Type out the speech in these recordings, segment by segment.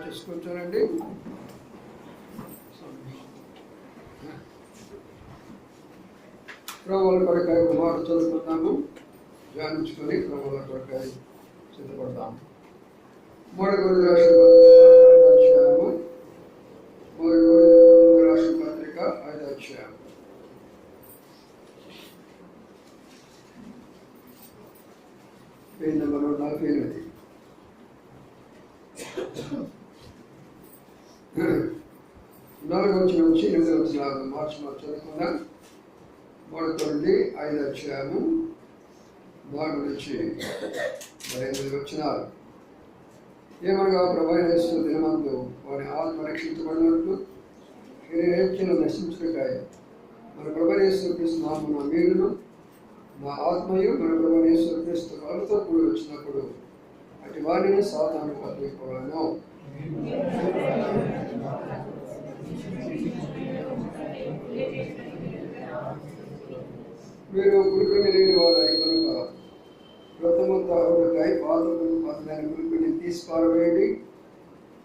చూసుకుంటానండి. ప్రభువుల కొరకాయ మాట చదువుకుందాము, ధ్యానించుకొని ప్రభువుల కొరకాయ సిద్ధపడతాము. 3 కొరింథీయుల రాసిన పత్రిక 5వ అధ్యాయం. Page number 48. 4వ వచనం నుంచి 8వ వచనం మార్చి చదువుకుందాం. 3 కొరింథీయులు 5వ అధ్యాయము 4 నుంచి 8 వచనాలు. ఏమనగా ప్రభువైన యేసు దినమందు వారి ఆత్మ రక్షించబడినట్లు శరీరేచ్ఛలు నశించుటకై మన ప్రభువైన యేసు క్రీస్తు నామమున మీరును మా ఆత్మయు మన ప్రభువైన యేసు క్రీస్తు వాళ్ళతో కూడి వచ్చినప్పుడు అటు వారిని సాతాను పట్టుకోవాలను. మీరు గురుకుని లేని వారు అయి కనుక వ్రతమంతా ఒకటై పాతమైన గురుకుని తీసి పారవేయండి.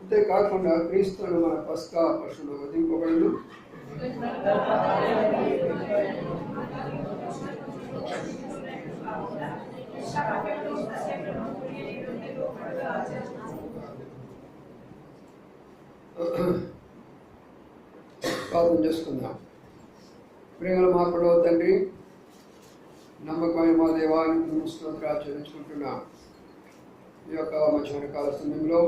అంతేకాకుండా క్రీస్తును మన పస్కా పశువులు వధింపబడును. ప్రార్థన చేసుకుందాం. ప్రేమల మా పడవ తండ్రి, నమ్మకమైన మా దేవానికి స్తోత్రాలు చెల్లించుకుంటున్నాం. ఈ యొక్క మధ్యాహ్న కాల సమయంలో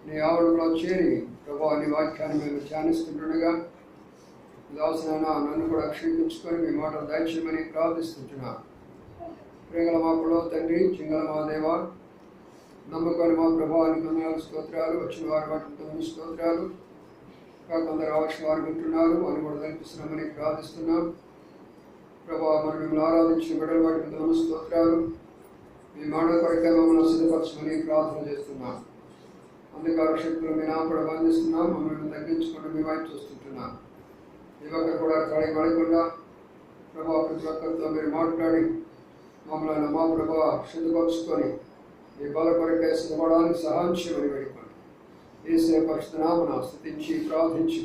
నీ ఆవరణలో చేరి ప్రభువా నీ వాక్యాన్ని మేము ధ్యానిస్తుండగా దాసనైనా నన్ను కూడా క్షమించుకొని మీ మాటలు దయచేయమని ప్రార్థిస్తుంటున్నాం. ప్రేమల మా పడవ తండ్రి, చింగల మా దేవ, నమ్మకమైన మా ప్రభావానికి వందనాలు స్తోత్రాలు. వచ్చిన వారి వాటికి 9 స్తోత్రాలు. కొందరు రావాల్సిన వారు వింటున్నారు అని కూడా కల్పిస్తున్నామని ప్రార్థిస్తున్నాం. ప్రభావ మనం మిమ్మల్ని ఆరాధించిన బిడ్డల వాటికి 9 స్తోత్రాలు. మీ మాటల కొరకే మమ్మల్ని సిద్ధపరచమని ప్రార్థన చేస్తున్నాం. అంధకార శక్తులు మీ నామపడ బంధిస్తున్నాం. మమ్మల్ని తగ్గించుకుంటూ మీ వైపు చూస్తుంటున్నాం. ఈ ఒక్కరు కూడా ఖాళీ పడకుండా ప్రభావ ప్రతి ఒక్కరితో మీరు మాట్లాడి మమ్మల్ని మా ప్రభావ సిద్ధపరుచుకొని మీ బల కొరకే సిద్ధపడడానికి సహాయం చేయమని వేడుకోండి. యేసు పరిశుద్ధ నామమున స్తుతించి ప్రార్థించి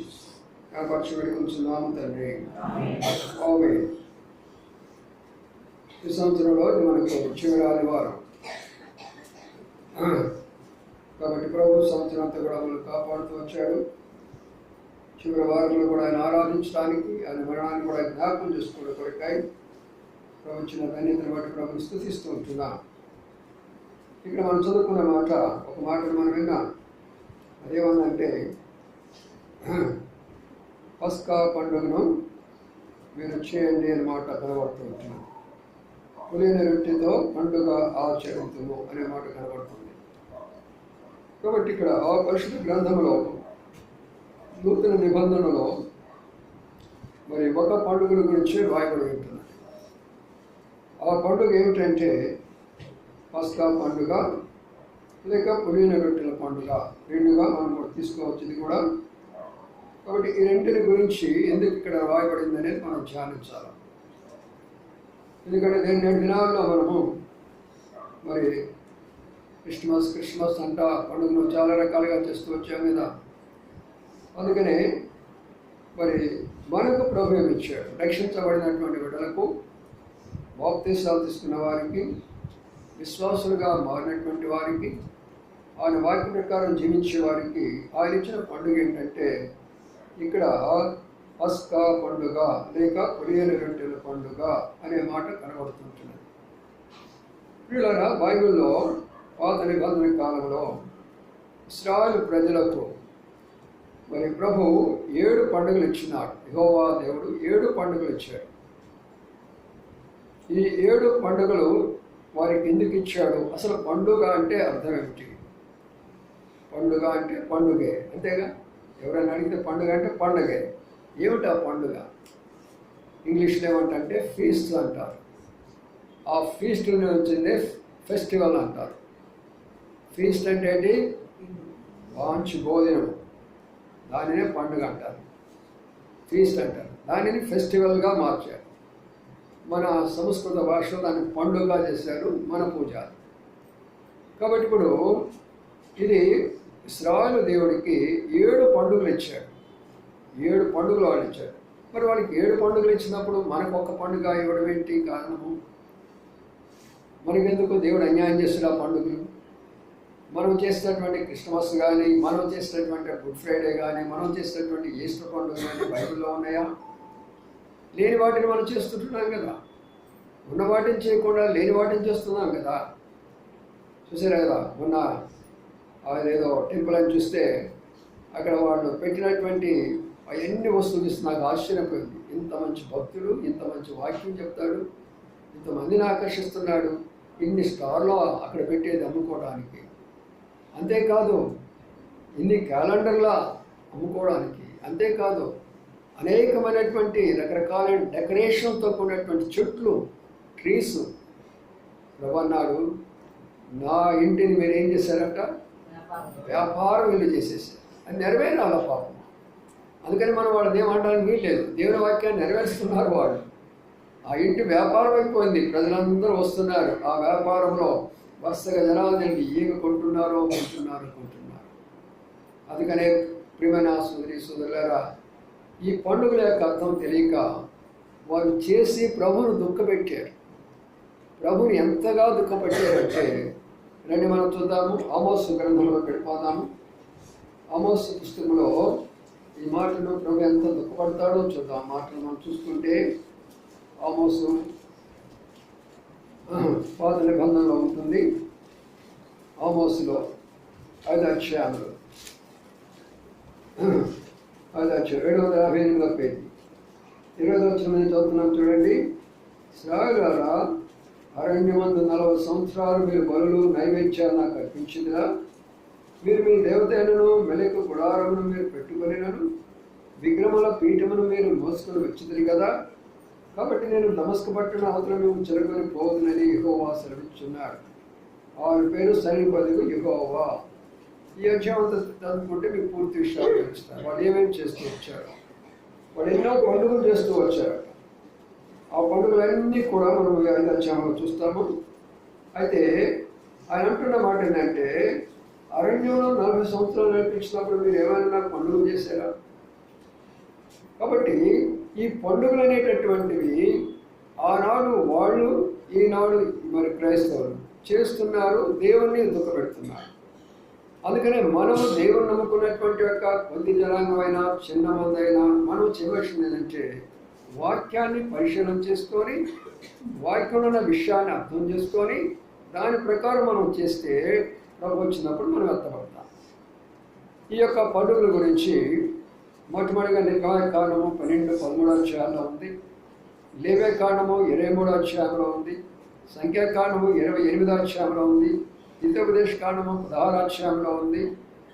కనపరచి వేడుకుంటున్నాము తండ్రి. ఆమేన్. ఈ సంవత్సరంలో మనకు చివరి ఆదివారం కాబట్టి ప్రభు సంవత్సరం అంతా కూడా మనల్ని కాపాడుతూ వచ్చాడు. చివరి వారంలో కూడా ఆయన ఆరాధించడానికి, ఆయన మరణాన్ని కూడా జ్ఞాపకం చేసుకోవడం కొరకై ప్రభు ఇచ్చిన ధన్యతను బట్టి ప్రభుని స్తుతిస్తూ ఉంటున్నాం. ఇక్కడ మనం చదువుకున్న మాట, ఒక మాటను మనం విన్నాం. అదేమన్నంటే, పస్కా పండుగను మీరు చేయండి అనే మాట కనబడుతూ ఉంటున్నాం. పులిన రొట్టెతో పండుగ ఆచరించుము అనే మాట కనబడుతుంది. కాబట్టి ఇక్కడ ఆ పరిశుద్ధ గ్రంథంలో నూతన నిబంధనలో మరి ఒక పండుగల గురించి రాయబడి ఉంటుంది. ఆ పండుగ ఏమిటంటే పస్కా పండుగ లేక పులిన రొట్టెల పండుగ, రెండుగా మనం తీసుకోవచ్చు ఇది కూడా. కాబట్టి ఈ రెంటిని గురించి ఎందుకు ఇక్కడ రాయబడింది అనేది మనం ధ్యానించాలి. ఎందుకంటే 2 దినాల్లో మనము మరి క్రిస్మస్ అంట పండుగను చాలా రకాలుగా చేస్తూ వచ్చాం కదా. అందుకనే మరి మనకు ప్రభు ఇచ్చాడు, రక్షించబడినటువంటి బిడ్డలకు, బాప్తిసాలు తీసుకున్న వారికి, విశ్వాసులుగా మారినటువంటి వారికి, ఆయన వాక్య ప్రకారం జీవించే వారికి ఆయన ఇచ్చిన పండుగ ఏంటంటే ఇక్కడ పస్కా పండుగ లేక కొరియల రొట్టెల పండుగ అనే మాట కనబడుతుంటున్నది. వీళ్ళరా బైబిల్లో పాత నిబంధన కాలంలో ఇశ్రాయేలు ప్రజలకు మరి ప్రభు 7 పండుగలు ఇచ్చినాడు. యెహోవా దేవుడు 7 పండుగలు ఇచ్చాడు. ఈ 7 పండుగలు వారికి ఎందుకు ఇచ్చాడు? అసలు పండుగ అంటే అర్థం ఏమిటి? పండుగ అంటే పండుగే, అంతేగా. ఎవరైనా అడిగితే పండుగ అంటే పండుగే. ఏమిటి ఆ పండుగ? ఇంగ్లీష్లో ఏమంటే ఫీస్ట్ అంటారు. ఆ ఫీస్ట్ నుంచి వచ్చిందే ఫెస్టివల్ అంటారు. ఫీస్ట్ అంటే ఏంటి? మంచి భోజనం, దానినే పండుగ అంటారు, ఫీస్ట్ అంటారు. దానిని ఫెస్టివల్గా మార్చారు. మన సంస్కృత భాషలో దాన్ని పండుగ చేశారు, మన పూజ. కాబట్టి ఇప్పుడు ఇది ఇశ్రాయేలు దేవుడికి 7 పండుగలు ఇచ్చాడు. 7 పండుగలు వాళ్ళు ఇచ్చాడు. మరి వాళ్ళకి 7 పండుగలు ఇచ్చినప్పుడు మనకు ఒక పండుగ ఇవ్వడం ఏంటి కారణము? మనకెందుకు దేవుడు అన్యాయం చేస్తాడు ఆ పండుగలు? మనం చేసినటువంటి క్రిస్మస్ కానీ, మనం చేసినటువంటి గుడ్ ఫ్రైడే కానీ, మనం చేసినటువంటి ఈస్టర్ పండుగ కానీ బైబిల్లో ఉన్నాయా? లేని వాటిని మనం చేస్తుంటున్నాం కదా. ఉన్న వాటిని చేయకుండా లేని వాటిని చేస్తున్నాం కదా. చూసారా కదా, మొన్న అదేదో టెంపుల్ అని చూస్తే అక్కడ వాళ్ళు పెట్టినటువంటి అవన్నీ వస్తువులు చూసి నాకు ఆశ్చర్యపోయింది. ఇంత మంచి భక్తుడు, ఇంత మంచి వాక్యం చెప్తాడు, ఇంతమందిని ఆకర్షిస్తున్నాడు, ఇన్ని స్టార్లు అక్కడ పెట్టేది అమ్ముకోవడానికి. అంతేకాదు ఇన్ని క్యాలెండర్లా అమ్ముకోవడానికి. అంతేకాదు అనేకమైనటువంటి రకరకాలైన డెకరేషన్తో కూడినటువంటి చెట్లు, ట్రీస్. ప్రభు అన్నాడు, నా ఇంటిని మీరు ఏం చేశారంట? వ్యాపారం ఇల్లు చేసేసారు. అది నెరవేరాల పాపం. అందుకని మనం వాళ్ళని ఏమంటానికి వీల్లేదు. దేవుని వాక్యాన్ని నెరవేరుస్తున్నారు వాళ్ళు. ఆ ఇంటి వ్యాపారం అయిపోయింది, ప్రజలందరూ వస్తున్నారు. ఆ వ్యాపారంలో వరుసగా జనాలు తెలివి ఏమి కొంటున్నారో కొంటున్నారు. అందుకనే ప్రియమైన సోదరులారా, ఈ పండుగల యొక్క అర్థం తెలియక వారు చేసి ప్రభువును దుఃఖపెట్టారు. ప్రభుని ఎంతగా దుఃఖపెట్టారంటే రండి మనం చూద్దాము. ఆమోసు గ్రంథంలో వెళ్ళిపోదాము. ఆమోసు పుస్తకంలో ఈ మాటలు ప్రభు ఎంత దుఃఖపడతాడో చూద్దాం. మాటలు మనం చూసుకుంటే ఆమోసు పాత నిబంధనలో ఉంటుంది. ఆమోసులో 5వ అధ్యాయంలో 758వ పేజీ 20వ వచనం చదువుతున్నాం చూడండి. ఇశ్రాయేలులారా, అరణ్యమందు 40 సంవత్సరాలు మీరు బలులు నైవేద్యాలు నాకు అర్పించిందిరా. మీరు మీ దేవతైనను మెలకు గుడారమును మీరు పెట్టుకొనినను విగ్రహముల పీఠమును మీరు మోసుకొని వచ్చింది కదా. కాబట్టి నేను దమస్కు పట్టణ అవతల మేము చెరగని పోదునని యెహోవా సెలవిచ్చున్నాడు. వారి పేరు సైనికుడు యెహోవా. ఈ అధ్యాయం చదువుకుంటే మీకు పూర్తి విషయాలు తెలుస్తారు. వాళ్ళు ఏమేమి చేస్తూ వచ్చారు. వాళ్ళు ఎన్నో పండుగలు చేస్తూ వచ్చారు. ఆ పండుగలన్నీ కూడా మనం 5వ అధ్యాయంలో చూస్తాము. అయితే ఆయన అంటున్న మాట ఏంటంటే, అరణ్యంలో 40 సంవత్సరాలు నడిపించినప్పుడు మీరు ఏమైనా పండుగలు చేశారా? కాబట్టి ఈ పండుగలు అనేటటువంటివి ఆనాడు వాళ్ళు, ఈనాడు మరి క్రైస్తవులు చేస్తున్నారు, దేవుణ్ణి దుఃఖపెడుతున్నారు. అందుకనే మనము దేవుని నమ్ముకున్నటువంటి యొక్క కొద్ది జనాంగమైనా చిన్న మందైనా మనం చేయవలసింది ఏంటంటే వాక్యాన్ని పరిశీలన చేసుకొని, వాక్యంలో ఉన్న విషయాన్ని అర్థం చేసుకొని దాని ప్రకారం మనం చేస్తే ప్రభు వచ్చినప్పుడు మనం ఎత్తపడతాం. ఈ యొక్క పండుగల గురించి మొట్టమొదటిగా నిర్గాయ కాండము 12-13 అధ్యాయంలో ఉంది. లేవే కాండము 23 అధ్యాయంలో ఉంది. సంఖ్యాకాండము 28 అధ్యాయంలో ఉంది. హితోపదేశ కాండము 16 అధ్యాయంలో ఉంది.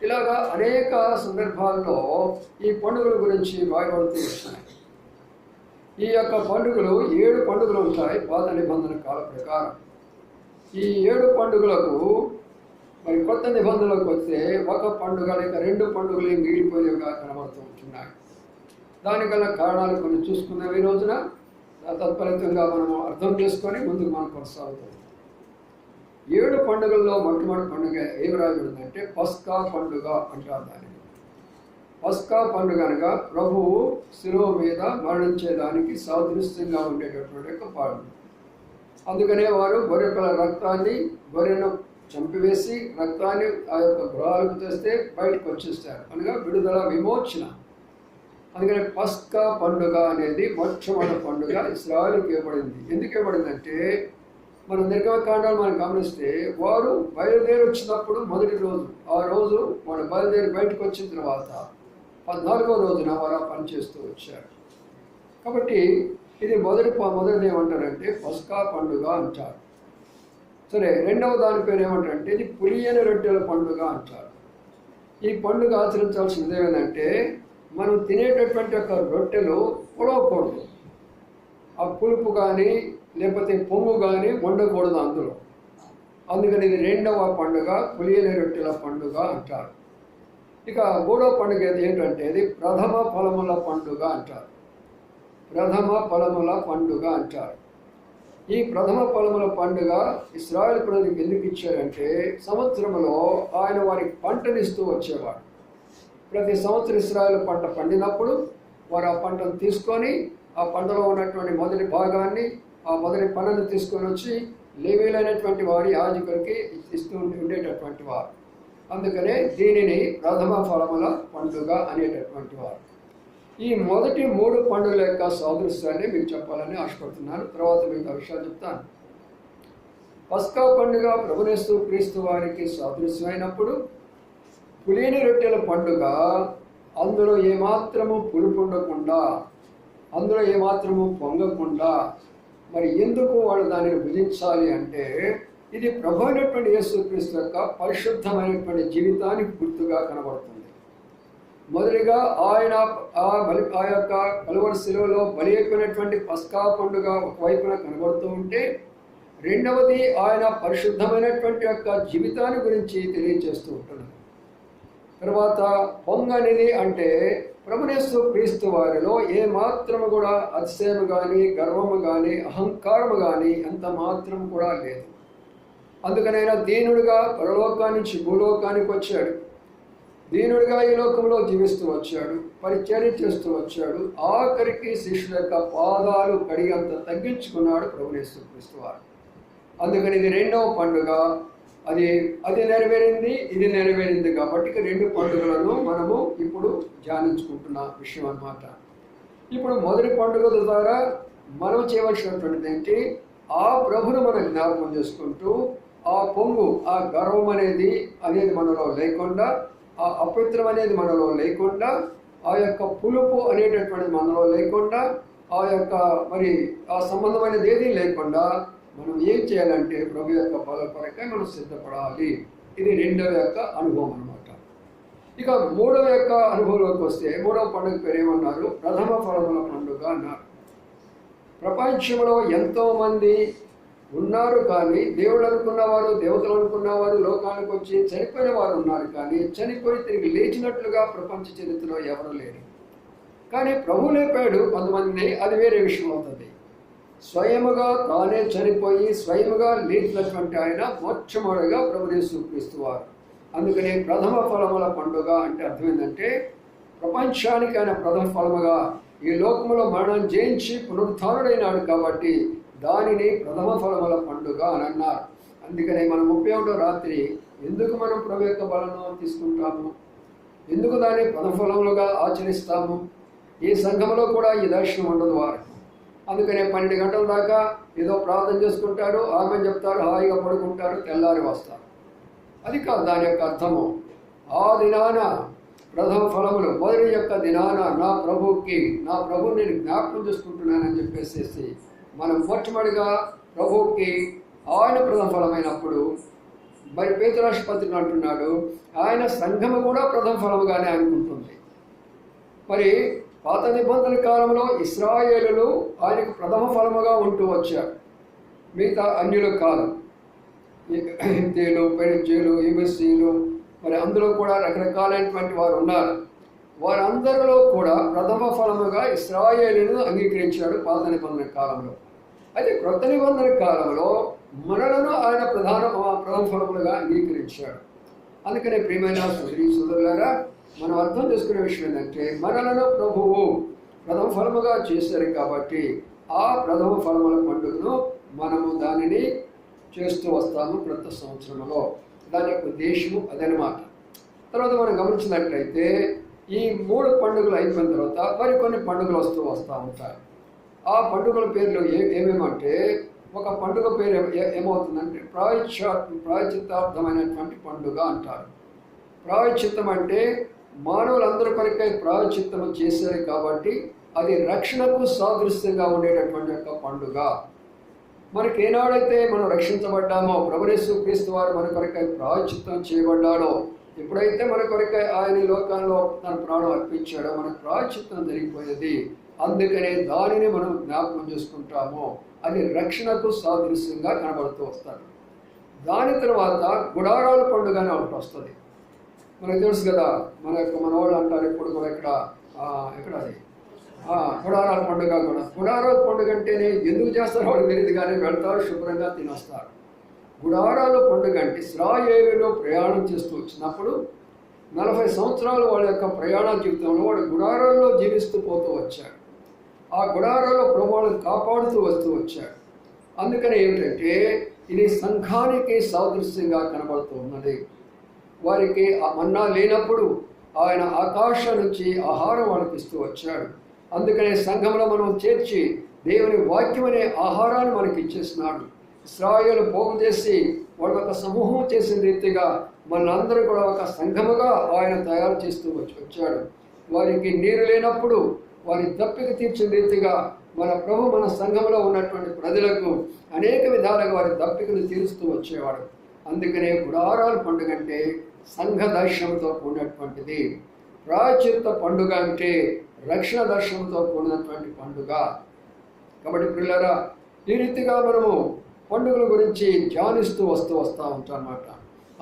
ఇలాగా అనేక సందర్భాల్లో ఈ పండుగల గురించి రాయబడుతూ వచ్చినాయి. ఈ యొక్క పండుగలు 7 పండుగలు ఉంటాయి పాత నిబంధన కాల ప్రకారం. ఈ 7 పండుగలకు మరి కొత్త నిబంధనలకు వస్తే ఒక పండుగ లేక 2 పండుగలే మిగిలిపోయేవిగా కనబడుతూ ఉంటున్నాయి. దానికన్నా కారణాలు కొన్ని చూసుకున్నాం ఈ రోజున. తత్ఫలితంగా మనము అర్థం చేసుకొని ముందుకు మనం కొనసాగుతాం. 7 పండుగల్లో మొట్టమొదటి పండుగ ఏమి రాయబడిందంటే పస్కా పండుగ అంటారు దాన్ని. పస్కా పండుగ అనగా ప్రభువు శిలువ మీద మరణించేదానికి సాదృశ్యంగా ఉండేటటువంటి యొక్క పండుగ. అందుకనే వారు గొర్రెపిల్ల రక్తాన్ని, గొర్రెను చంపివేసి రక్తాన్ని ఆ యొక్క గృహాలకు తెస్తే బయటకు వచ్చేస్తారు, అనగా విడుదల, విమోచన. అందుకని పస్కా పండుగ అనేది మొట్టమొదటి పండుగ ఇశ్రాయేలుకి ఇవ్వబడింది. ఎందుకు ఇవ్వబడిందంటే, మనం నిర్గమకాండాలు మనం గమనిస్తే వారు బయలుదేరి వచ్చినప్పుడు మొదటి రోజు, ఆ రోజు వాడు బయలుదేరి బయటకు వచ్చిన తర్వాత 14వ రోజున వారు ఆ పని చేస్తూ వచ్చారు. కాబట్టి ఇది మొదటిది ఏమంటారంటే పస్కా పండుగ అంటారు. సరే, రెండవ దాని పేరు ఏమంటారంటే ఇది పులియని రొట్టెల పండుగ అంటారు. ఈ పండుగ ఆచరించాల్సింది ఏమంటే, మనం తినేటటువంటి యొక్క రొట్టెలు పొలవకూడదు. ఆ పులుపు కానీ లేకపోతే పొంగు కానీ వండకూడదు అందులో. అందుకని ఇది రెండవ పండుగ, పులియని రొట్టెల పండుగ అంటారు. ఇక మూడవ పండుగ ఏంటంటే ఇది ప్రథమ ఫలముల పండుగ అంటారు. ప్రథమ ఫలముల పండుగ అంటారు. ఈ ప్రథమ ఫలముల పండుగ ఇశ్రాయేలు ప్రజలకు ఎందుకు ఇచ్చారంటే, సంవత్సరంలో ఆయన వారికి పంటనిస్తూ వచ్చేవాడు. ప్రతి సంవత్సరం ఇశ్రాయేలు పంట పండినప్పుడు వారు ఆ పంటను తీసుకొని ఆ పంటలో ఉన్నటువంటి మొదటి భాగాన్ని, ఆ మొదటి పనులను తీసుకొని వచ్చి లేవీలైనటువంటి వారి యాజకులకి ఇస్తూ ఉండేటటువంటి వారు. అందుకనే దీనిని ప్రథమ ఫలముల పండుగ అనేటటువంటి వారు. ఈ మొదటి 3 పండుగల యొక్క సాదృశ్యాన్ని మీకు చెప్పాలని ఆశపడుతున్నాను. తర్వాత మీకు ఆ విషయాలు చెప్తాను. పస్కా పండుగ ప్రభునేస్తూ క్రీస్తు వారికి సాదృశ్యమైనప్పుడు, పులియని రొట్టెల పండుగ అందులో ఏమాత్రము పులుపు ఉండకుండా, అందులో ఏమాత్రము పొంగకుండా, మరి ఎందుకు వాళ్ళు దానిని భుజించాలి అంటే, ఇది ప్రభు అయినటువంటి యేసుక్రీస్తు యొక్క పరిశుద్ధమైనటువంటి జీవితానికి గుర్తుగా కనబడుతుంది. మొదటిగా ఆయన ఆ యొక్క కలువరి శిలువలో బలి అయిపోయినటువంటి పస్కా పండుగ ఒకవైపున కనబడుతూ ఉంటే, రెండవది ఆయన పరిశుద్ధమైనటువంటి యొక్క జీవితాన్ని గురించి తెలియజేస్తూ ఉంటున్నారు. తర్వాత పొంగనిది అంటే ప్రభునేస్తు క్రీస్తు వారిలో ఏమాత్రము కూడా అతిశయము కానీ, గర్వము కానీ, అహంకారము కానీ ఎంత మాత్రం కూడా లేదు. అందుకనైనా దీనుడిగా పరలోకాన్ని నుంచి భూలోకానికి వచ్చాడు. దీనుడిగా ఈ లోకంలో జీవిస్తూ వచ్చాడు, పరిచర్య చేస్తూ వచ్చాడు. ఆఖరికి శిష్యుల యొక్క పాదాలు కడిగంత తగ్గించుకున్నాడు ప్రభునేస్తు క్రీస్తు వారు. అందుకని ఇది రెండవ పండుగ. అది నెరవేరింది, ఇది నెరవేరింది. కాబట్టి 2 పండుగలను మనము ఇప్పుడు ధ్యానించుకుంటున్న విషయం అన్నమాట. ఇప్పుడు మొదటి పండుగ ద్వారా మనం చేయవలసినటువంటిది ఏంటి? ఆ ప్రభును మనం జ్ఞాపకం చేసుకుంటూ, ఆ పొంగు, ఆ గర్వం అనేది మనలో లేకుండా, ఆ అపవిత్రం అనేది మనలో లేకుండా, ఆ యొక్క పులుపు అనేటటువంటిది మనలో లేకుండా, ఆ యొక్క మరి ఆ సంబంధమైనది ఏదీ లేకుండా మనం ఏం చేయాలంటే ప్రభు యొక్క బల కొరకై మనం సిద్ధపడాలి. ఇది రెండవ యొక్క అనుభవం అన్నమాట. ఇక మూడవ యొక్క అనుభవంలోకి వస్తే, మూడవ పండుగ పేరు ఏమన్నారు? ప్రథమ ఫలముల పండుగ అన్నారు. ప్రపంచంలో ఎంతోమంది ఉన్నారు, కానీ దేవుడు అనుకున్నవారు, దేవతలు అనుకున్నవారు లోకానికి వచ్చి చనిపోయిన వారు ఉన్నారు, కానీ చనిపోయి తిరిగి లేచినట్లుగా ప్రపంచ చరిత్రలో ఎవరు లేరు. కానీ ప్రభు లేపాడు కొంతమందిని, అది వేరే విషయం అవుతుంది. స్వయముగా తానే చనిపోయి స్వయముగా లేచినటువంటి ఆయన మొట్టమొదటిగా ప్రభువు యేసుక్రీస్తు వారు. అందుకని ప్రథమ ఫలముల పండుగ అంటే అర్థం ఏంటంటే, ప్రపంచానికి ఆయన ప్రథమ ఫలముగా ఈ లోకములో మరణం జయించి పునరుత్థానుడైనాడు కాబట్టి దానిని ప్రథమ ఫలముల పండుగ అని అన్నారు. అందుకని మనం 31వ రాత్రి ఎందుకు మనం ప్రభు యొక్క బలను తీసుకుంటాము? ఎందుకు దాన్ని ప్రథమ ఫలములుగా ఆచరిస్తాము? ఈ సంఘంలో కూడా ఈ దర్శనం ఉండదు వారికి. అందుకనే 12 గంటల దాకా ఏదో ప్రార్థన చేసుకుంటారు, ఆమె చెప్తారు, హాయిగా పడుకుంటారు, తెల్లారి వస్తారు. అది కాదు దాని యొక్క అర్థము. ఆ దినాన ప్రథమ ఫలములు మొదటి యొక్క దినాన నా ప్రభువుని నేను జ్ఞాపకం చేసుకుంటున్నానని చెప్పేసి మనం మొట్టమొదటిగా ప్రభువుకి ఆయన ప్రథమ ఫలమైనప్పుడు, మరి పేతురాష్ట్రపతిని అంటున్నాడు, ఆయన సంఘము కూడా ప్రథమ ఫలముగానే అనుకుంటుంది. మరి పాత నిబంధన కాలంలో ఇశ్రాయేలులు ఆయనకు ప్రథమ ఫలముగా ఉంటూ వచ్చారు, మిగతా అన్యులు కాదు. హిత్తీలు, పెరిజ్జీలు, ఇబిసీలు, మరి అందులో కూడా రకరకాలైనటువంటి వారు ఉన్నారు. వారందరిలో కూడా ప్రథమ ఫలముగా ఇశ్రాయేలును అంగీకరించాడు పాత నిబంధన కాలంలో. అయితే క్రొత్త నిబంధన కాలంలో మనలను ఆయన ప్రథమ ఫలములుగా అంగీకరించాడు. అందుకనే ప్రియమైన సోదరులారా, మనం అర్థం చేసుకునే విషయం ఏంటంటే మనలను ప్రభువు ప్రథమ ఫలముగా చేశారు కాబట్టి ఆ ప్రథమ ఫలముల పండుగను మనము దానిని చేస్తూ వస్తాము ప్రతి సంవత్సరంలో. దాని యొక్క ఉద్దేశము అదనమాట. తర్వాత మనం గమనించినట్లయితే ఈ 3 పండుగలు అయిపోయిన తర్వాత మరికొన్ని పండుగలు వస్తూ ఉంటాయి. ఆ పండుగల పేర్లు ఏమేమంటే, ఒక పండుగ పేరు ఏమవుతుందంటే ప్రాయశ్చిత్తార్థమైనటువంటి పండుగ అంటారు. ప్రాయశ్చిత్తం అంటే మానవులందరి కొరకై ప్రాయశ్చిత్తము చేశారు కాబట్టి అది రక్షణకు సాదృశ్యంగా ఉండేటటువంటి యొక్క పండుగ. మనకి ఏనాడైతే మనం రక్షించబడ్డామో, ప్రభుయేసు క్రీస్తు వారు మన కొరకై ప్రాయశ్చిత్తం చేయబడ్డాడో, ఎప్పుడైతే మన కొరకై ఆయన లోకంలో తన ప్రాణం అర్పించాడో మనకు ప్రాయశ్చిత్తం జరిగిపోయేది. అందుకనే దానిని మనం జ్ఞాపకం చేసుకుంటాము. అది రక్షణకు సాదృశ్యంగా కనబడుతూ వస్తారు. దాని తర్వాత గుడారాల పండుగ అని ఒకటి వస్తుంది. మనకు తెలుసు కదా, మన వాళ్ళు అంటారు ఎప్పుడు కూడా ఎక్కడ అది గుడారాల పండుగ కూడా. గుడారాల పండుగ అంటేనే ఎందుకు చేస్తారో వాళ్ళు తెలియదు, కానీ వెళ్తారు, శుభ్రంగా తినొస్తారు. గుడారాల పండుగ అంటే ఇశ్రాయేలులో ప్రయాణం చేస్తూ వచ్చినప్పుడు 40 సంవత్సరాలు వాళ్ళ యొక్క ప్రయాణ జీవితంలో వాడు గుడారాల్లో జీవిస్తూ పోతూ వచ్చాడు. ఆ గుడారాల్లో ప్రభువులను కాపాడుతూ వస్తూ వచ్చాడు. అందుకని ఏమిటంటే ఇది సంఘానికి సాదృశ్యంగా కనబడుతూ ఉన్నది. వారికి మన్నా లేనప్పుడు ఆయన ఆకాశం నుంచి ఆహారం వాళ్ళకి ఇస్తూ వచ్చాడు. అందుకనే సంఘంలో మనం చేర్చి దేవుని వాక్యం అనే ఆహారాన్ని మనకి ఇచ్చేసినాడు. ఇశ్రాయేలు పోగు చేసి వాళ్ళ ఒక సమూహం చేసిన రీతిగా మనందరూ కూడా ఒక సంఘముగా ఆయన తయారు చేస్తూ వచ్చాడు. వారికి నీరు లేనప్పుడు వారి దప్పిక తీర్చిన రీతిగా మన ప్రభు మన సంఘంలో ఉన్నటువంటి ప్రజలకు అనేక విధాలుగా వారి దప్పికను తీరుస్తూ వచ్చేవాడు. అందుకనే గుడారాల పండుగ అంటే సంఘ దర్శనంతో కూడినటువంటిది. ప్రాయశ్చిత్త పండుగ అంటే రక్షణ దర్శనంతో కూడినటువంటి పండుగ. కాబట్టి పిల్లరా, ఈ రీతిగా మనము పండుగల గురించి ధ్యానిస్తూ వస్తూ ఉంటాం అన్నమాట.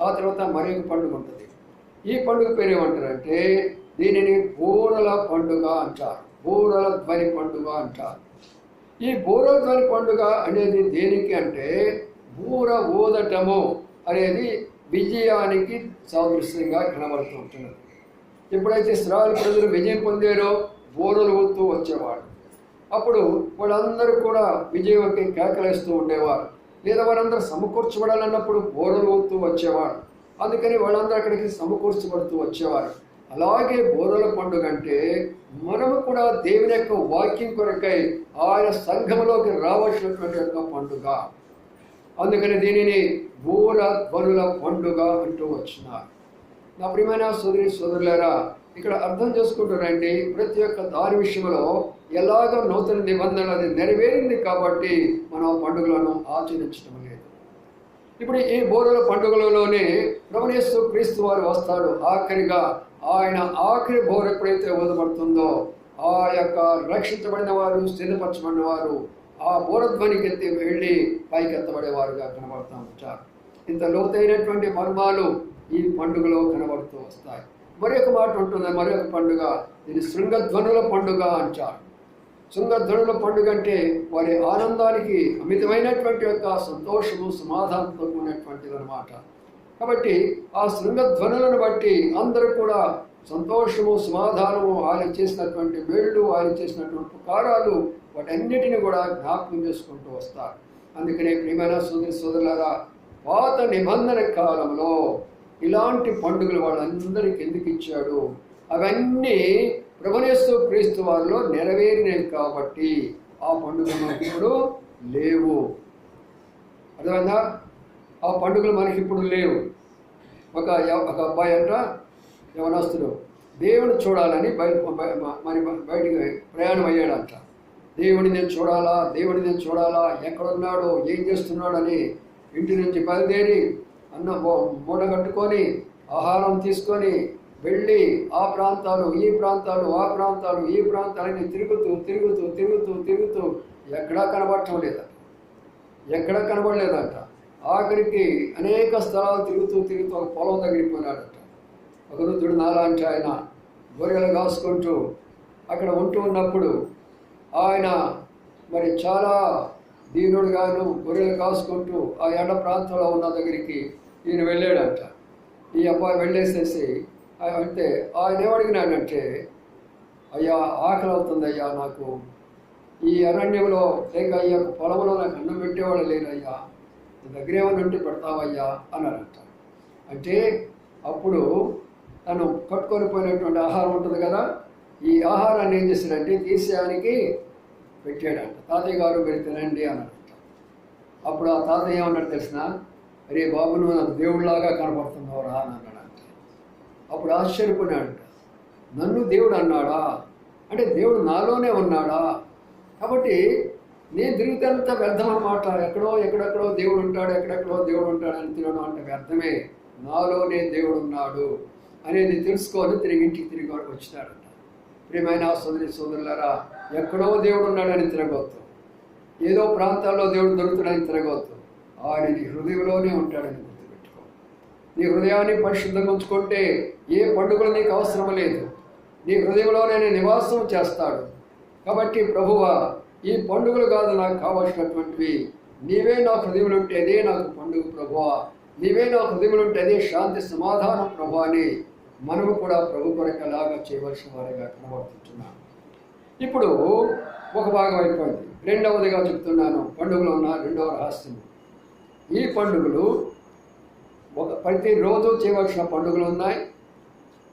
ఆ తర్వాత మరొక పండుగ ఉంటుంది. ఈ పండుగ పేరు ఏమంటారంటే దీనిని బూరల పండుగ అంటారు. బూరల ధ్వని పండుగ అంటారు. ఈ బూరల ధ్వని పండుగ అనేది దేనికి అంటే బూర ఊదటము అనేది విజయానికి సాదృశ్యంగా కనబడుతూ ఉంటున్నది. ఎప్పుడైతే ఇశ్రాయేలు ప్రజలు విజయం పొందారో బూరలు ఊదుతూ వచ్చేవాడు. అప్పుడు వాళ్ళందరూ కూడా విజయంకి కేకలేస్తూ ఉండేవారు. లేదా వారందరూ సమకూర్చబడాలన్నప్పుడు బూరలు ఊదుతూ వచ్చేవాడు. అందుకని వాళ్ళందరూ అక్కడికి సమకూర్చబడుతూ వచ్చేవారు. అలాగే బూరల పండుగ అంటే మనము కూడా దేవుని యొక్క వాక్యం కొరకై ఆయన సంఘంలోకి రావాల్సినటువంటి యొక్క పండుగ. అందుకని దీనిని బూర ధ్వనుల పండుగ అంటూ వచ్చినారు. నా ప్రియమైన సోదరులారా, ఇక్కడ అర్థం చేసుకుంటారండి, ప్రతి ఒక్క దాని విషయంలో ఎలాగో నూతన నిబంధన అది నెరవేరింది కాబట్టి మనం ఆ పండుగలను ఆచరించడం లేదు. ఇప్పుడు ఈ బూరల పండుగలలోనే ప్రభుయేసు క్రీస్తు వారు వస్తాడు. ఆఖరిగా ఆయన ఆఖరి బోర ఎప్పుడైతే ఊదబడుతుందో ఆ యొక్క రక్షించబడిన వారు, స్థిరపరచబడిన వారు ఆ బోరధ్వనికి ఎత్తి వెళ్ళి పైకెత్తబడేవారుగా కనబడుతూ ఉంటారు. ఇంత లోతైనటువంటి మర్మాలు ఈ పండుగలో కనబడుతూ వస్తాయి. మరొక మాట ఉంటుంది, మరొక పండుగ, దీన్ని శృంగధ్వనుల పండుగ అంటారు. శృంగధ్వనుల పండుగ అంటే వారి ఆనందానికి అమితమైనటువంటి యొక్క సంతోషము, సమాధానంతో ఉన్నటువంటిది అన్నమాట. కాబట్టి ఆ శృంగధ్వనులను బట్టి అందరూ కూడా సంతోషము, సమాధానము, ఆయన చేసినటువంటి మేళ్ళు, ఆయన చేసినటువంటి ఉపకారాలు, వాటన్నిటిని కూడా జ్ఞాపకం చేసుకుంటూ వస్తారు. అందుకనే ప్రియమైన సోదరులారా, పాత నిబంధన కాలంలో ఇలాంటి పండుగలు వాళ్ళందరికీ ఎందుకు ఇచ్చాడు? అవన్నీ ప్రభుయేసు క్రీస్తు వారిలో నెరవేరినవి కాబట్టి ఆ పండుగలు మనకి ఇప్పుడు లేవు. అర్థమైందా? ఆ పండుగలు మనకి ఇప్పుడు లేవు. ఒక అబ్బాయి అంట, యవనస్తుడు దేవుని చూడాలని బయటికి ప్రయాణం అయ్యాడంట. దేవుడిని నేను చూడాలా, ఎక్కడున్నాడో, ఏం చేస్తున్నాడు అని ఇంటి నుంచి బయలుదేరి మూట కట్టుకొని ఆహారం తీసుకొని వెళ్ళి ఆ ప్రాంతాలు, ఈ ప్రాంతాలు, ఆ ప్రాంతాలు, ఈ ప్రాంతాలని తిరుగుతూ ఎక్కడా కనబడలేదంట. ఆఖరికి అనేక స్థలాలు తిరుగుతూ ఒక పొలం దగ్గరికి పోయినాడట. ఒక వృద్ధుడు నాలాంటి ఆయన గొర్రెలు కాసుకుంటూ అక్కడ ఉంటూ ఉన్నప్పుడు ఆయన మరి చాలా దీనుడుగాను గొర్రెలు కాసుకుంటూ ఆ ఎండ ప్రాంతంలో ఉన్న దగ్గరికి ఈయన వెళ్ళాడంట. ఈ అబ్బాయి వెళ్ళేసేసి అంటే ఆయన ఏమడిగినాడంటే, అయ్యా ఆకలి అవుతుంది అయ్యా నాకు, ఈ అరణ్యంలో లేక ఈ యొక్క పొలంలో నాకు అన్నం పెట్టేవాళ్ళు లేరయ్యా, నీ దగ్గర ఏమైనా ఉంటే పెడతావయ్యా అన్నాడంట. అంటే అప్పుడు తను కట్టుకొని పోయినటువంటి ఆహారం ఉంటుంది కదా, ఈ ఆహారాన్ని ఏం చేశాడంటే తీసేయానికి పెట్టాడంట. తాతయ్య గారు మీరు తినండి అన్నాడంట. అప్పుడు ఆ తాతయ్య ఏమన్నాడు తెలిసిన, అరే బాబు నువ్వు నాకు దేవుడిలాగా కనపడుతున్నావురా అని అన్నాడంట. అప్పుడు ఆశ్చర్యపోయినాడంట, నన్ను దేవుడు అన్నాడా, అంటే దేవుడు నాలోనే ఉన్నాడా, కాబట్టి నేను తిరుగుతానంత వ్యర్థం అన్నమాట. ఎక్కడెక్కడో దేవుడు ఉంటాడు, ఎక్కడెక్కడో దేవుడు ఉంటాడు అని తినడం అంటే వ్యర్థమే. నాలోనే దేవుడు ఉన్నాడు అనేది తెలుసుకొని తిరిగి వచ్చినాడంట. ప్రియమైన సోదరులారా, ఎక్కడో దేవుడు ఉన్నాడని తిరగవద్దు, ఏదో ప్రాంతాల్లో దేవుడు దొరుకుతాడని తిరగవద్దు. ఆయన నీ హృదయంలోనే ఉంటాడని గుర్తుపెట్టుకో. నీ హృదయాన్ని పరిశుద్ధంగా ఉంచుకుంటే ఏ పండుగలు నీకు అవసరం లేదు, నీ హృదయంలోనే నివాసం చేస్తాడు. కాబట్టి ప్రభువా, ఈ పండుగలు కాదు నాకు కావాల్సినటువంటివి, నీవే నా హృదయంలో ఉంటే అదే నాకు పండుగ ప్రభువా, నీవే నా హృదయంలో ఉంటే అదే శాంతి సమాధానం ప్రభు అని మనము కూడా ప్రభు కొరకు అలాగా చేయవలసిన వారిగా కనబడుతున్నాం. ఇప్పుడు ఒక భాగం అయిపోయింది. రెండవదిగా చెప్తున్నాను, పండుగలు ఉన్న రెండవ రహస్యం. ఈ పండుగలు ప్రతిరోజు చేయవలసిన పండుగలు ఉన్నాయి,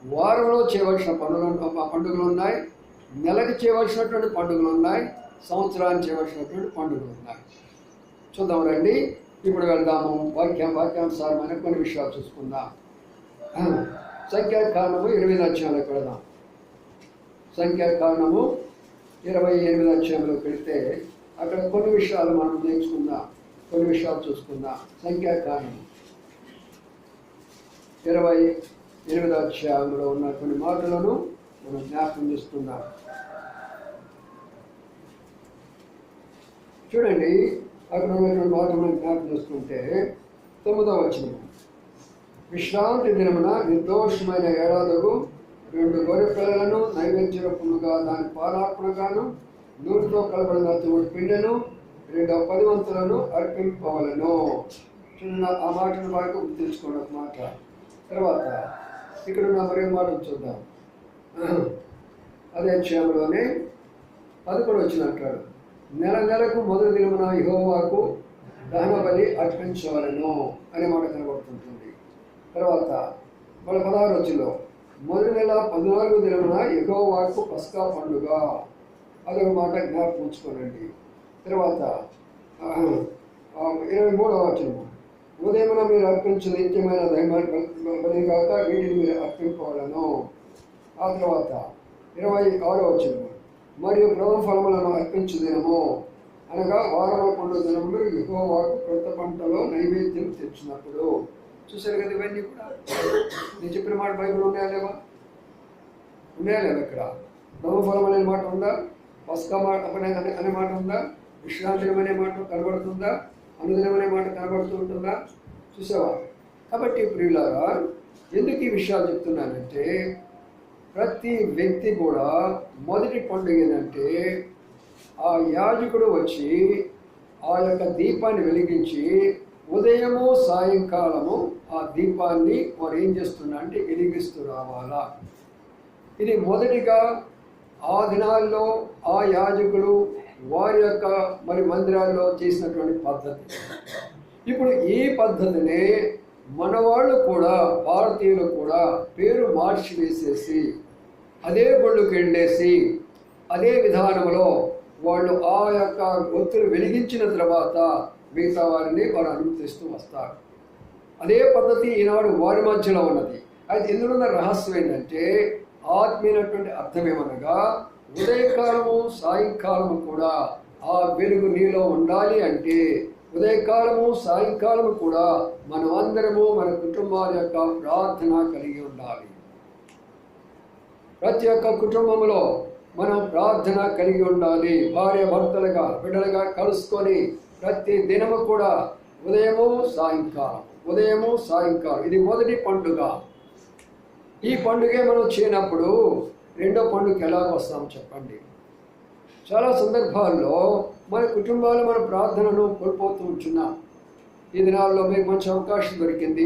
వారంలో చేయవలసిన పండుగలు ఉన్నాయి, నెలకి చేయవలసినటువంటి పండుగలు ఉన్నాయి, సంవత్సరానికి చేయవలసినటువంటి పండుగలు ఉన్నాయి. చూద్దాం రండి. ఇప్పుడు వెళ్దాము వాక్యానుసారమైన కొన్ని విషయాలు చూసుకుందాం. సంఖ్యాకాండము 28వ అధ్యాయంలోకి వెళదాం. సంఖ్యాకాండము 28వ అధ్యాయంలోకి వెళితే అక్కడ కొన్ని విషయాలు మనం నేర్చుకుందాం, కొన్ని విషయాలు చూసుకుందాం. సంఖ్యాకాండము 28వ అధ్యాయంలో ఉన్న కొన్ని మాటలను మనం జ్ఞాపకం చేసుకుందాం. చూడండి, అక్కడ ఉన్నటువంటి మాటలు మనం జ్ఞాపకం చేసుకుంటే 9వ వచనం, విశ్రాంతి దినమున నిర్దోషమైన ఏడాదకు 2 గొర్రె పిల్లలను నైవేద్యపునుగా దాని పానార్పణగాను నూనెతో కలబడిన 3 పిండెను 2 పదివంతులను అర్పింపవలను. చిన్న ఆ మాటను బాగా గుర్తుంచుకోండి. ఒక మాట తర్వాత ఇక్కడ ఉన్న మరో మాటలు చూద్దాం. అదే అధ్యాయంలోనే 11 వచ్చినట్టాడు, నెలకు మొదటి దినమున యెహోవాకు దహన బలి అర్పించవలను అనే మాట కనబడుతుంటుంది. తర్వాత 16 వచ్చిలో మొదటి నెల 14వ దినమున యెహోవాకు పస్కా పండుగ, అదొక మాట జ్ఞాపకం ఉంచుకోనండి. తర్వాత 23వ వచనము, ఉదయమున మీరు అర్పించిన నిత్యమైన బలి కాక వీటిని మీరు అర్పింపవలను. ఆ తర్వాత 26వ వచనము, మరియు ప్రభు ఫలములను అర్పించు దినము అనగా వారమ పండుగ దినములు యెహోవాకు కొత్త పంటలో నైవేద్యం తెచ్చినప్పుడు. చూశారు కదా, ఇవన్నీ కూడా నేను చెప్పిన మాట బైబిల్ ఉన్నాయా లేవా? ఇక్కడ ప్రభు ఫలం అనే మాట ఉందా? పస్కా మాట అనే మాట ఉందా? విశ్రాంతినం అనే మాట కనబడుతుందా? అనుదినం అనే మాట కనబడుతూ ఉంటుందా? చూసావా? కాబట్టి ప్రియులారా, ఎందుకు ఈ విషయాలు చెప్తున్నానంటే, ప్రతి వ్యక్తి కూడా మొదటి పండుగ ఏంటంటే ఆ యాజకుడు వచ్చి ఆ యొక్క దీపాన్ని వెలిగించి ఉదయము సాయంకాలము ఆ దీపాన్ని వారు ఏం చేస్తున్నా అంటే వెలిగిస్తూ రావాలా. ఇది మొదటిగా ఆ దినాల్లో ఆ యాజకులు వారి యొక్క మందిరాల్లో చేసినటువంటి పద్ధతి. ఇప్పుడు ఈ పద్ధతిని మన వాళ్ళు కూడా, భారతీయులు కూడా పేరు మార్చి వేసేసి అదే గుళ్ళకి వెళ్ళేసి అదే విధానంలో వాళ్ళు ఆ యొక్క ఒత్తులు వెలిగించిన తర్వాత మిగతా వారిని వారు అనుమతిస్తూ వస్తారు. అదే పద్ధతి ఈనాడు వారి మధ్యలో ఉన్నది. అయితే ఇందులో ఉన్న రహస్యం ఏంటంటే, ఆత్మీయమైనటువంటి అర్థం ఏమనగా ఉదయకాలము సాయంకాలము కూడా ఆ వెలుగు నీలో ఉండాలి. అంటే ఉదయకాలము సాయంకాలము కూడా మనం అందరము మన కుటుంబాల యొక్క ప్రార్థన కలిగి ఉండాలి. ప్రతి ఒక్క కుటుంబంలో మనం ప్రార్థన కలిగి ఉండాలి. భార్య భర్తలుగా బిడ్డలుగా కలుసుకొని ప్రతి దినము కూడా ఉదయము సాయంకాలం ఇది మొదటి పండుగ. ఈ పండుగే మనం చేయనప్పుడు రెండో పండుగకి ఎలా వస్తాం చెప్పండి? చాలా సందర్భాల్లో మన కుటుంబాలు మన ప్రార్థనను కోల్పోతూ ఉంటున్నాం. ఈ దినాల్లో మీకు మంచి అవకాశం దొరికింది.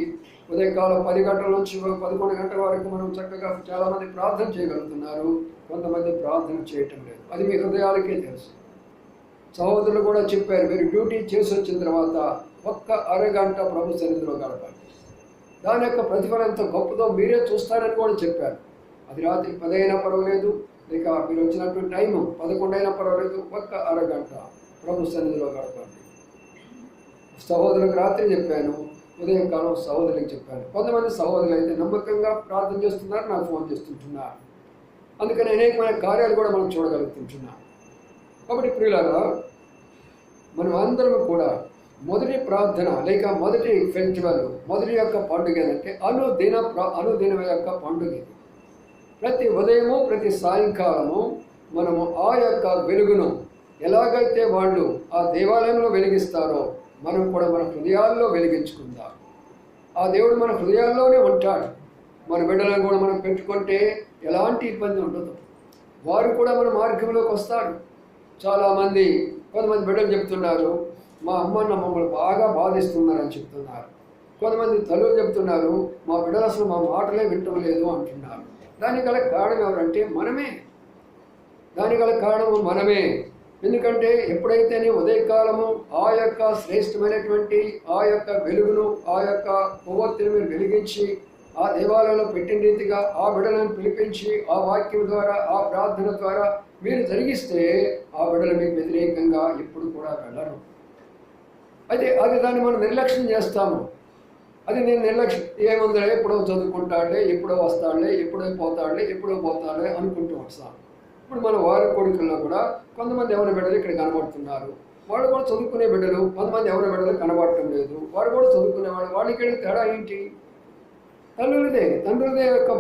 ఉదయకాలం 10 గంటల నుంచి 11 గంటల వరకు మనం చక్కగా చాలామంది ప్రార్థన చేయగలుగుతున్నారు. కొంతమంది ప్రార్థన చేయటం లేదు. అది మీ హృదయాలకే తెలుసు. సహోదరులు కూడా చెప్పారు, మీరు డ్యూటీ చేసి వచ్చిన తర్వాత ఒక్క అరగంట ప్రభు సన్నిధిలో గడపండి. దాని యొక్క ప్రతిఫలం ఎంత గొప్పదో మీరే చూస్తారని కూడా చెప్పారు. అది రాత్రి 10 అయినా పర్వాలేదు, లేక మీరు వచ్చినటువంటి టైము 11 అయినా పర్వాలేదు, ఒక్క అరగంట ప్రభు సన్నిధిలో గడపండి. సహోదరులకు రాత్రి చెప్పాను, ఉదయం కాలం సహోదరులకు చెప్పాను. కొంతమంది సహోదరులు అయితే నమ్మకంగా ప్రార్థన చేస్తున్నారు, నాకు ఫోన్ చేస్తుంటున్నారు. అందుకని అనేకమైన కార్యాలు కూడా మనం చూడగలుగుతుంటున్నాం. కాబట్టి ప్రియులారా, మనం అందరం కూడా మొదటి ప్రార్థన లేక మొదటి ఫెస్టివల్, మొదటి యొక్క పండుగ ఏంటంటే అనుదినం యొక్క పండుగ. ప్రతి ఉదయము ప్రతి సాయంకాలము మనము ఆ యొక్క వెలుగును ఎలాగైతే వాళ్ళు ఆ దేవాలయంలో వెలిగిస్తారో మనం కూడా మన హృదయాల్లో వెలిగించుకుందాం. ఆ దేవుడు మన హృదయాల్లోనే ఉంటాడు. మన బిడ్డలను కూడా మనం పెట్టుకుంటే ఎలాంటి ఇబ్బంది ఉండదు. వారు కూడా మన మార్గంలోకి వస్తారు. చాలామంది కొంతమంది బిడ్డలు చెప్తున్నారు, మా అమ్మ మమ్మల్ని బాగా బాధిస్తున్నారని చెప్తున్నారు. కొంతమంది తల్లులు చెప్తున్నారు, మా బిడ్డలు అసలు మా మాటలే వింటం లేదు అంటున్నారు. దానికి గల కారణం ఎవరంటే మనమే. దానికి గల కారణము మనమే. ఎందుకంటే ఎప్పుడైతే ఉదయకాలము ఆ యొక్క శ్రేష్టమైనటువంటి ఆ యొక్క వెలుగును, ఆ యొక్క కొవ్వొత్తిని మీరు వెలిగించి ఆ దేవాలయంలో పెట్టిన రీతిగా ఆ బిడ్డలను పిలిపించి ఆ వాక్యం ద్వారా ఆ ప్రార్థన ద్వారా మీరు జరిగిస్తే ఆ బిడ్డలు మీకు వ్యతిరేకంగా ఎప్పుడు కూడా వెళ్ళరు. అయితే దాన్ని మనం నిర్లక్ష్యం చేస్తాము. అది నేను నిర్లక్ష్యం ఏముందిలే, ఎప్పుడో చదువుకుంటాడులే, ఎప్పుడో వస్తాడులే, ఎప్పుడో పోతాడులే అనుకుంటూ వస్తాను. ఇప్పుడు మన వారి కొడుకుల్లో కూడా కొంతమంది ఎవరి బిడ్డలు ఇక్కడ కనబడుతున్నారు. వాళ్ళు కూడా చదువుకునే బిడ్డలు, కొంతమంది ఎవరి బిడ్డలు కనబడటం లేదు. వారు కూడా చదువుకునేవాళ్ళు. వాళ్ళకి తేడా ఏంటి? తండ్రులదే యొక్క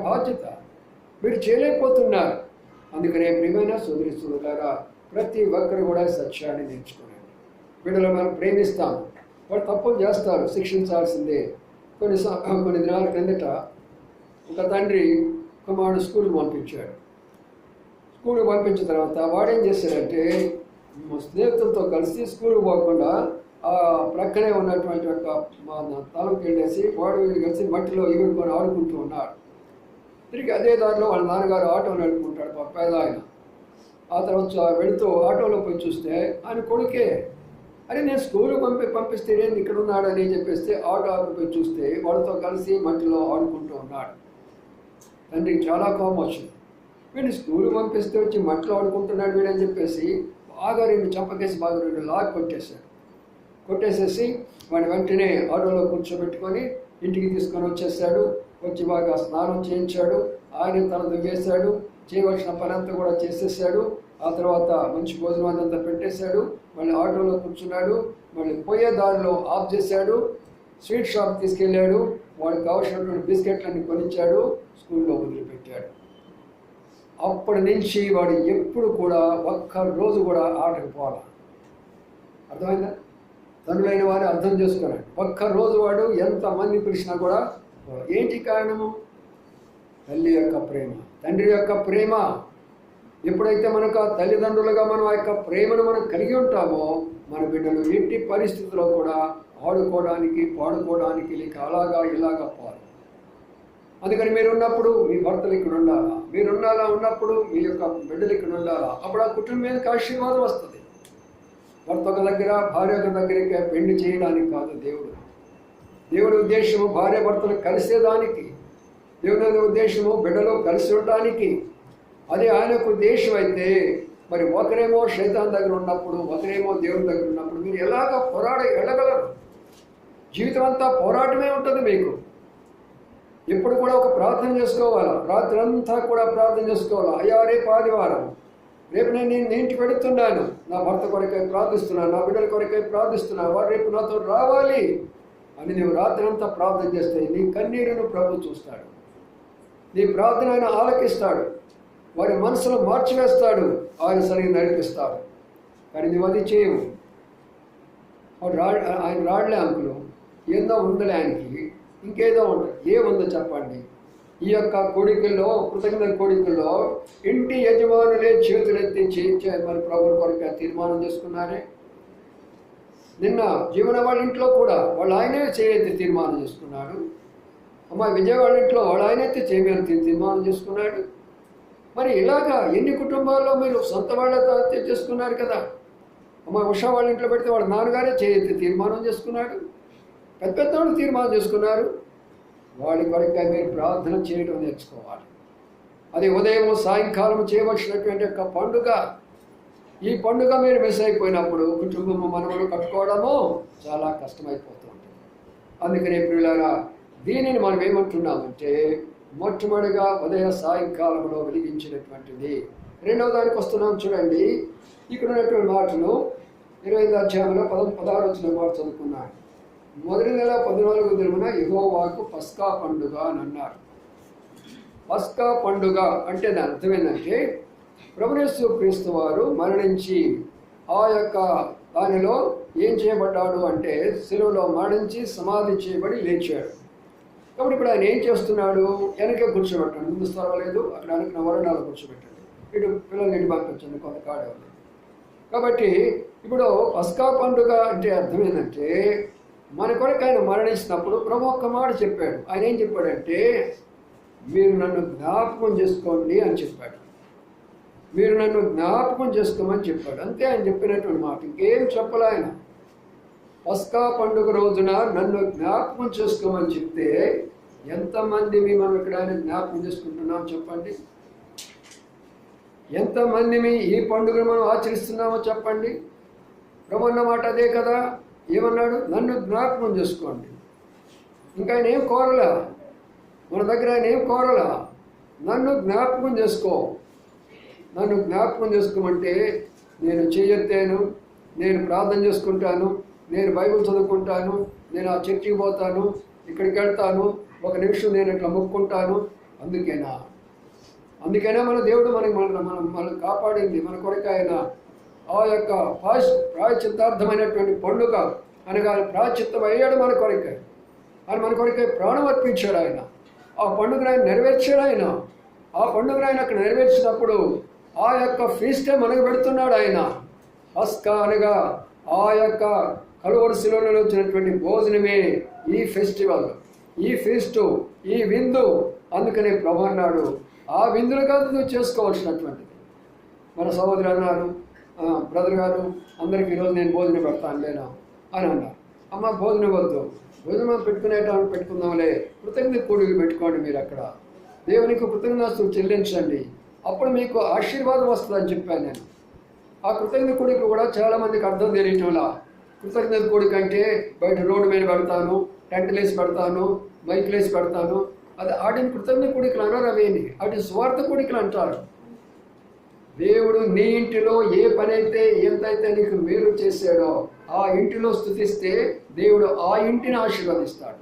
బాధ్యత మీరు చేయలేకపోతున్నారు. అందుకనే ప్రియమైన సోదరీసోదరులారా, ప్రతి ఒక్కరు కూడా సత్యాన్ని నేర్చుకోండి. బిడ్డలు మనం ప్రేమిస్తాము, వాళ్ళు తప్పులు చేస్తారు, శిక్షించాల్సిందే. కొన్ని దినాల క్రిందట ఒక తండ్రి కుమారుడు స్కూల్కి పంపించాడు. స్కూల్కి పంపించిన తర్వాత వాడేం చేశాడంటే స్నేహితులతో కలిసి స్కూల్కి పోకుండా ఆ ప్రక్కనే ఉన్నటువంటి ఒక తలంకి వెళ్ళేసి వాడు వీళ్ళు కలిసి మట్టిలో ఎగురుకొని ఆడుకుంటూ ఉన్నాడు. తిరిగి అదే దారిలో వాళ్ళ నాన్నగారు ఆటో నడుపుకుంటాడు, పేద ఆయన. ఆ తర్వాత వెళుతూ ఆటోలో పోయి చూస్తే ఆయన కొడుకే. అరే నేను స్కూల్కి పంపిస్తే నేను ఇక్కడ ఉన్నాడని చెప్పేస్తే ఆటో పోయి చూస్తే వాళ్ళతో కలిసి మట్టిలో ఆడుకుంటూ ఉన్నాడు. తండ్రికి చాలా కోపం వచ్చింది. వీడిని స్కూల్కి పంపిస్తే వచ్చి మట్టిలో ఆడుకుంటున్నాడు వీడని చెప్పేసి బాగా 2 చంపకేసి బాగా 2 లాగ్ కొట్టేసేసి వాడిని వెంటనే ఆటోలో కూర్చోబెట్టుకొని ఇంటికి తీసుకొని వచ్చేసాడు. వచ్చి బాగా స్నానం చేయించాడు. ఆయన తనది వేశాడు. చేయవలసిన పని అంతా కూడా చేసేసాడు. ఆ తర్వాత మంచి భోజనం అంతా పెట్టేశాడు. మళ్ళీ ఆటోలో కూర్చున్నాడు. మళ్ళీ పోయే దారిలో ఆఫ్ చేశాడు. స్వీట్ షాప్ తీసుకెళ్ళాడు. వాడికి కావాల్సినటువంటి బిస్కెట్లన్నీ కొనిచ్చాడు. స్కూల్లో వదిలిపెట్టాడు. అప్పటి నుంచి వాడు ఎప్పుడు కూడా ఒక్కరోజు కూడా ఆటకు పోవాలి. అర్థమైందా? తండ్రులైన వారు అర్థం చేసుకున్నాడు. ఒక్కరోజు వాడు ఎంతమంది పిలిచినా కూడా ఏంటి కారణము? తల్లి యొక్క ప్రేమ, తండ్రి యొక్క ప్రేమ. ఎప్పుడైతే మనకు ఆ తల్లిదండ్రులుగా మనం ఆ యొక్క ప్రేమను మనం కలిగి ఉంటామో మన బిడ్డలు ఎట్టి పరిస్థితుల్లో కూడా ఆడుకోవడానికి పాడుకోవడానికి లేక అలాగా ఇలాగా పోరు. అందుకని మీరున్నప్పుడు మీ భర్తలు ఇక్కడ ఉండాలా, ఉన్నప్పుడు మీ యొక్క బిడ్డలు ఇక్కడ ఉండాలా. అప్పుడు ఆ కుటుంబం మీదకి ఆశీర్వాదం వస్తుంది. భర్త ఒక దగ్గర, భార్య ఒక దగ్గరికి పెళ్లి చేయడానికి కాదు దేవుడి ఉద్దేశము భార్య భర్తలు కలిసేదానికి. దేవుని ఉద్దేశము బిడ్డలు కలిసి ఉండడానికి. అది ఆయనకు ఉద్దేశం అయితే మరి ఒకరేమో శైతాన్ దగ్గర ఉన్నప్పుడు, ఒకరేమో దేవుని దగ్గర ఉన్నప్పుడు మీరు ఎలాగ వెళ్ళగలరు? జీవితం అంతా పోరాటమే ఉంటుంది మీకు. ఎప్పుడు కూడా ఒక ప్రార్థన చేసుకోవాలా, రాత్రి అంతా కూడా ప్రార్థన చేసుకోవాలా. అయ్యా రేపు ఆదివారం, రేపు నేను ఇంటికి వెళుతున్నాను, నా భర్త కొరకై ప్రార్థిస్తున్నాను, నా బిడ్డల కొరకై ప్రార్థిస్తున్నాను, వారు రేపు నాతో రావాలి అని నువ్వు రాత్రి అంతా ప్రార్థన చేస్తే నీ కన్నీరును ప్రభు చూస్తాడు. నీ ప్రార్థన ఆయన ఆలకిస్తాడు. వారి మనసులో మార్చివేస్తాడు. ఆయన సరిగ్గా నడిపిస్తాడు. కానీ నువ్వు అది చేయవు. ఆయన రాడలే అంకులు, ఏందో ఉందలే ఆయనకి, ఇంకేదో ఉండదు. ఏముందో చెప్పండి. ఈ యొక్క కోడికల్లో, కృతజ్ఞత కోడికల్లో ఇంటి యజమానులే చేతులెత్తి మరి ప్రభు కొరకు తీర్మానం చేసుకున్నారే. నిన్న జీవన వాళ్ళ ఇంట్లో కూడా వాళ్ళు ఆయనే చేయెత్తి తీర్మానం చేసుకున్నాడు. అమ్మ విజయ వాళ్ళ ఇంట్లో వాళ్ళు ఆయనైతే చేయమని తీర్మానం చేసుకున్నాడు. మరి ఇలాగా ఎన్ని కుటుంబాల్లో మీరు సొంత వాళ్ళతో చేసుకున్నారు కదా. అమ్మ ఉషా వాళ్ళ ఇంట్లో పెడితే వాళ్ళ నాన్నగారే చేయెత్తి తీర్మానం చేసుకున్నాడు. పెద్ద పెద్ద వాళ్ళు తీర్మానం చేసుకున్నారు. వాళ్ళ కొరకు మీరు ప్రార్థన చేయడం నేర్చుకోవాలి. అది ఉదయం సాయంకాలం చేయవలసినటువంటి యొక్క పండుగ. ఈ పండుగ మీరు మిస్ అయిపోయినప్పుడు కుటుంబము మనములు కట్టుకోవడము చాలా కష్టమైపోతూ ఉంటుంది. అందుకనే ప్రియులారా, దీనిని మనం ఏమంటున్నామంటే మొట్టమొదటిగా ఉదయ సాయంకాలంలో వెలిగించినటువంటిది. రెండవ దానికి వస్తున్నాం చూడండి. ఇక్కడ ఉన్నటువంటి మాటలు 25వ అధ్యాయంలో 16 మాట చదువుకున్నాను. మొదటి నెల 14వ దినమున యెహోవాకు పస్కా పండుగ అని అన్నారు. పస్కా పండుగ అంటే దాని అర్థం ఏంటంటే ప్రభువు యేసు క్రీస్తు వారు మరణించి ఆ యొక్క దానిలో ఏం చేయబడ్డాడు అంటే శిలువలో మరణించి సమాధి చేయబడి లేచాడు. కాబట్టి ఇప్పుడు ఆయన ఏం చేస్తున్నాడు? వెనకే కూర్చోబెట్టాడు. ముందు స్థలం లేదు, అక్కడ వెనక వరణాలు కూర్చోబెట్టాడు. ఇటు పిల్లల్ని పంపించండి కొంత కాడేవాళ్ళు. కాబట్టి ఇప్పుడు పస్కా పండుగ అంటే అర్థం ఏంటంటే మన కొరకు ఆయన మరణించినప్పుడు ప్రభు ఒక్క మాట చెప్పాడు. ఆయన ఏం చెప్పాడంటే మీరు నన్ను జ్ఞాపకం చేసుకోండి అని చెప్పాడు. మీరు నన్ను జ్ఞాపకం చేసుకోమని చెప్పాడు. అంతే ఆయన చెప్పినటువంటి మాట, ఇంకేం చెప్పలే ఆయన. పస్కా పండుగ రోజున నన్ను జ్ఞాపకం చేసుకోమని చెప్తే ఎంతమంది మనం ఇక్కడ ఆయన జ్ఞాపకం చేసుకుంటున్నాం చెప్పండి? ఎంతమంది ఈ పండుగను మనం ఆచరిస్తున్నామో చెప్పండి? ప్రభు అన్న మాట అదే కదా. ఏమన్నాడు? నన్ను జ్ఞాపకం చేసుకోండి. ఇంకా ఆయన ఏం కోరలా, మన దగ్గర ఆయన ఏం కోరలా. నన్ను జ్ఞాపకం చేసుకో. నన్ను జ్ఞాపకం చేసుకోమంటే నేను చేయెత్తాను, నేను ప్రార్థన చేసుకుంటాను, నేను బైబిల్ చదువుకుంటాను, నేను ఆ చర్చికి పోతాను, ఇక్కడికి వెళ్తాను, ఒక నిమిషం నేను ఇట్లా మొక్కుంటాను. అందుకైనా మన దేవుడు మనం కాపాడింది. మన కొరకు ఆయన ఆ యొక్క ప్రాయచిత్తార్థమైనటువంటి పండుగ అనగా ప్రాయచిత్తం అయ్యాడు మన కొరకే. ఆయన మన కొరకే ప్రాణం అర్పించాడు. ఆయన ఆ పండుగను ఆయన నెరవేర్చాడు. ఆయన ఆ పండుగను ఆయన అక్కడ నెరవేర్చినప్పుడు ఆ యొక్క ఫీస్టే మనకు పెడుతున్నాడు ఆయన. పస్కా అనగా ఆ యొక్క కలువరి శిలువలో వచ్చినటువంటి భోజనమే ఈ ఫెస్టివల్, ఈ ఫీస్టు, ఈ విందు. అందుకనే ప్రభు అన్నాడు ఆ విందులు కాదు నువ్వు చేసుకోవాల్సినటువంటిది. మన సహోదరు అన్నారు, బ్రదర్ గారు అందరికి ఈరోజు నేను భోజనం పెడతాను లేనా అని అన్నారు. అమ్మ భోజనం వద్దు, భోజనం పెట్టుకుందాంలే, కృతజ్ఞత కూడికలు పెట్టుకోండి. మీరు అక్కడ దేవునికి కృతజ్ఞతలు చెల్లించండి, అప్పుడు మీకు ఆశీర్వాదం వస్తుందని చెప్పాను నేను. ఆ కృతజ్ఞత కూడికలు కూడా చాలామందికి అర్థం తెలియటంలా. కృతజ్ఞత కూడిక అంటే బయట రోడ్డు మీద పెడతాను, టెంట్లు వేసి పెడతాను, మైకులు వేసి పెడతాను, అది వాటిని కృతజ్ఞత కూడికలు అన్నారు. అవేంటి వాటి స్వార్థ కూడికలు అంటారు. దేవుడు నీ ఇంటిలో ఏ పని అయితే ఎంతైతే నీకు మేలు చేశాడో ఆ ఇంటిలో స్తుతిస్తే దేవుడు ఆ ఇంటిని ఆశీర్వదిస్తాడు.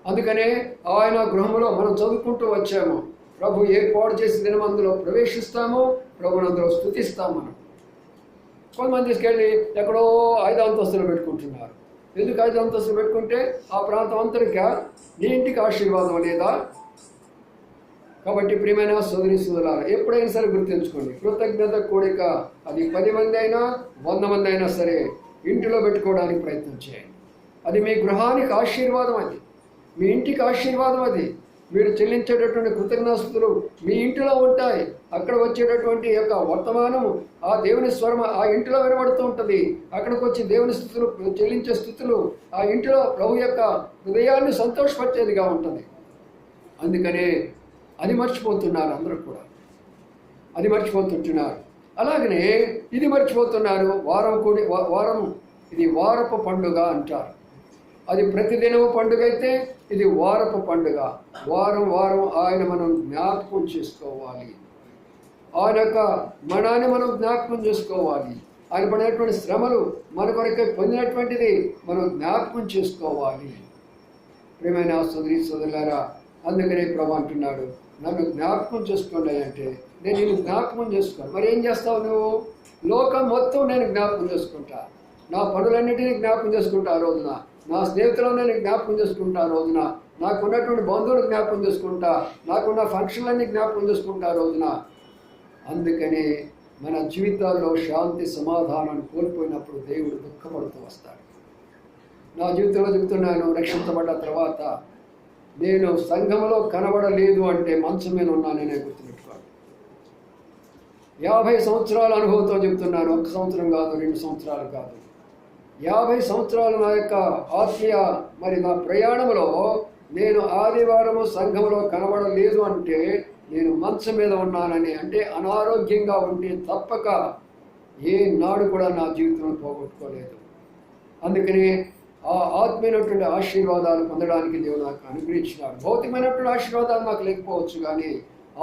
అందుకనే ఆయన గృహంలో మనం చదువుకుంటూ వచ్చాము. ప్రభు ఏర్పాటు చేసి దినం అందులో ప్రవేశిస్తాము, ప్రభుని అందులో స్తుతిస్తాము. మనం కొంతమంది తీసుకెళ్ళి ఎక్కడో 5వ అంతస్తులు పెట్టుకుంటున్నారు. ఎందుకు 5వ అంతస్తులు పెట్టుకుంటే ఆ ప్రాంతం అంతరికా నీ ఇంటికి ఆశీర్వాదం లేదా? కాబట్టి ప్రియమైన సోదరి సోదరులారా, ఎప్పుడైనా సరే గుర్తుంచుకోండి, కృతజ్ఞత కూడిక అది 10 మంది అయినా 100 మంది అయినా సరే ఇంటిలో పెట్టుకోవడానికి ప్రయత్నం చేయండి. అది మీ గృహానికి ఆశీర్వాదం, అది మీ ఇంటికి ఆశీర్వాదం. అది మీరు చెల్లించేటటువంటి కృతజ్ఞతలు మీ ఇంటిలో ఉంటాయి. అక్కడ వచ్చేటటువంటి యొక్క వర్తమానము ఆ దేవుని స్వరం ఆ ఇంటిలో వినబడుతూ ఉంటుంది. అక్కడికి వచ్చి దేవుని స్తుతులు చెల్లించే స్థుతులు ఆ ఇంటిలో ప్రభు యొక్క హృదయాన్ని సంతోషపరిచేదిగా ఉంటుంది. అందుకనే అది మర్చిపోతున్నారు అందరూ కూడా, అది మర్చిపోతుంటున్నారు. అలాగనే ఇది మర్చిపోతున్నారు. వారం ఇది వారపు పండుగ అంటారు. అది ప్రతిదినము పండుగ అయితే ఇది వారపు పండుగ. వారం ఆయన మనం జ్ఞాపకం చేసుకోవాలి. ఆయన యొక్క మరణాన్ని మనం జ్ఞాపకం చేసుకోవాలి. ఆయన పడినటువంటి శ్రమలు మన కొరకే పొందినటువంటిది మనం జ్ఞాపకం చేసుకోవాలి. ప్రియమైన సోదరి సోదరులారా, అందుకనే ప్రభు అంటున్నాడు నన్ను జ్ఞాపకం చేసుకోండి అంటే నేను నిన్ను జ్ఞాపకం చేసుకోను. మరి ఏం చేస్తావు నువ్వు? లోకం మొత్తం నేను జ్ఞాపకం చేసుకుంటా, నా పనులన్నిటినీ జ్ఞాపకం చేసుకుంటా ఆ రోజున, నా స్నేహితులను నేను జ్ఞాపకం చేసుకుంటా ఆ రోజున, నాకున్నటువంటి బంధువులు జ్ఞాపకం చేసుకుంటా, నాకున్న ఫంక్షన్లన్నీ జ్ఞాపకం చేసుకుంటా రోజున. అందుకని మన జీవితాల్లో శాంతి సమాధానాన్ని కోల్పోయినప్పుడు దేవుడు దుఃఖపడుతూ వస్తాడు. నా జీవితంలో చెబుతున్నాను, రక్షించబడ్డ తర్వాత నేను సంఘంలో కనబడలేదు అంటే మంచం మీద ఉన్నాననే గుర్తుపెట్టుకోండి. 50 సంవత్సరాల అనుభవంతో చెబుతున్నాను, 1 సంవత్సరం కాదు, 2 సంవత్సరాలు కాదు, 50 సంవత్సరాలు నా యొక్క ఆత్మీయ నా ప్రయాణంలో నేను ఆదివారము సంఘంలో కనబడలేదు అంటే నేను మంచం మీద ఉన్నానని, అంటే అనారోగ్యంగా ఉంటే తప్పక ఏ నాడు కూడా నా జీవితంలో పోగొట్టుకోలేదు. అందుకని ఆ ఆత్మీయమైనటువంటి ఆశీర్వాదాలు పొందడానికి దేవుడు నాకు అనుగ్రహించినాడు. భౌతికమైనటువంటి ఆశీర్వాదాలు నాకు లేకపోవచ్చు, కానీ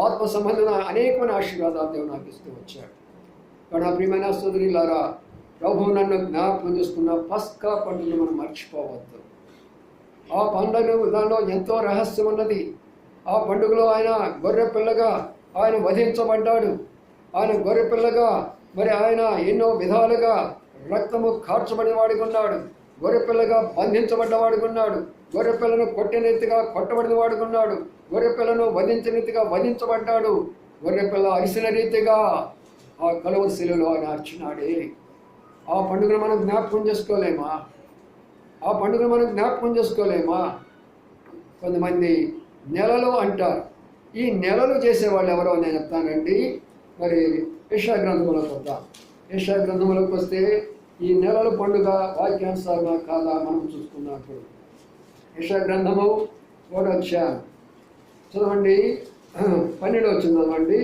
ఆత్మ సంబంధమైన అనేకమైన ఆశీర్వాదాలు దేవుడు నాకు ఇస్తూ వచ్చాడు. కానీ ప్రియమైన సోదరులారా, ప్రభువు నన్ను జ్ఞాపకం చేసుకున్న పస్కా పండుగను మనం మర్చిపోవద్దు. ఆ పండుగ దానిలో ఎంతో రహస్యం ఉన్నది. ఆ పండుగలో ఆయన గొర్రె పిల్లగా ఆయన వధించబడ్డాడు. ఆయన గొర్రె పిల్లగా ఆయన ఎన్నో విధాలుగా రక్తము కార్చబడిన వాడిగా ఉన్నాడు. గొర్రె పిల్లగా బంధించబడ్డవాడిగా ఉన్నాడు. గొర్రె పిల్లను కొట్టిన రీతిగా కొట్టబడిన వాడిగా ఉన్నాడు. గొర్రె పిల్లను వధించిన రీతిగా వధించబడ్డాడు. గొర్రె పిల్ల అరిసిన రీతిగా ఆ కలువరి శిలువలో ఆయన అర్చినాడే. ఆ పండుగను మనం జ్ఞాపకం చేసుకోలేమా? ఆ పండుగను మనం జ్ఞాపకం చేసుకోలేమా? కొంతమంది నెలలు అంటారు. ఈ నెలలు చేసేవాళ్ళు ఎవరో నేను చెప్తానండి. మరి యెషయా గ్రంథంలోకి వద్దాం. యెషయా గ్రంథంలోకి వస్తే ఈ నెలల పండుగ వాక్యానుసారంగా కాదా మనం చూసుకున్నప్పుడు యెషయా గ్రంథము 3వ అధ్యాయం చదవండి. 12 వచ్చింది చదవండి.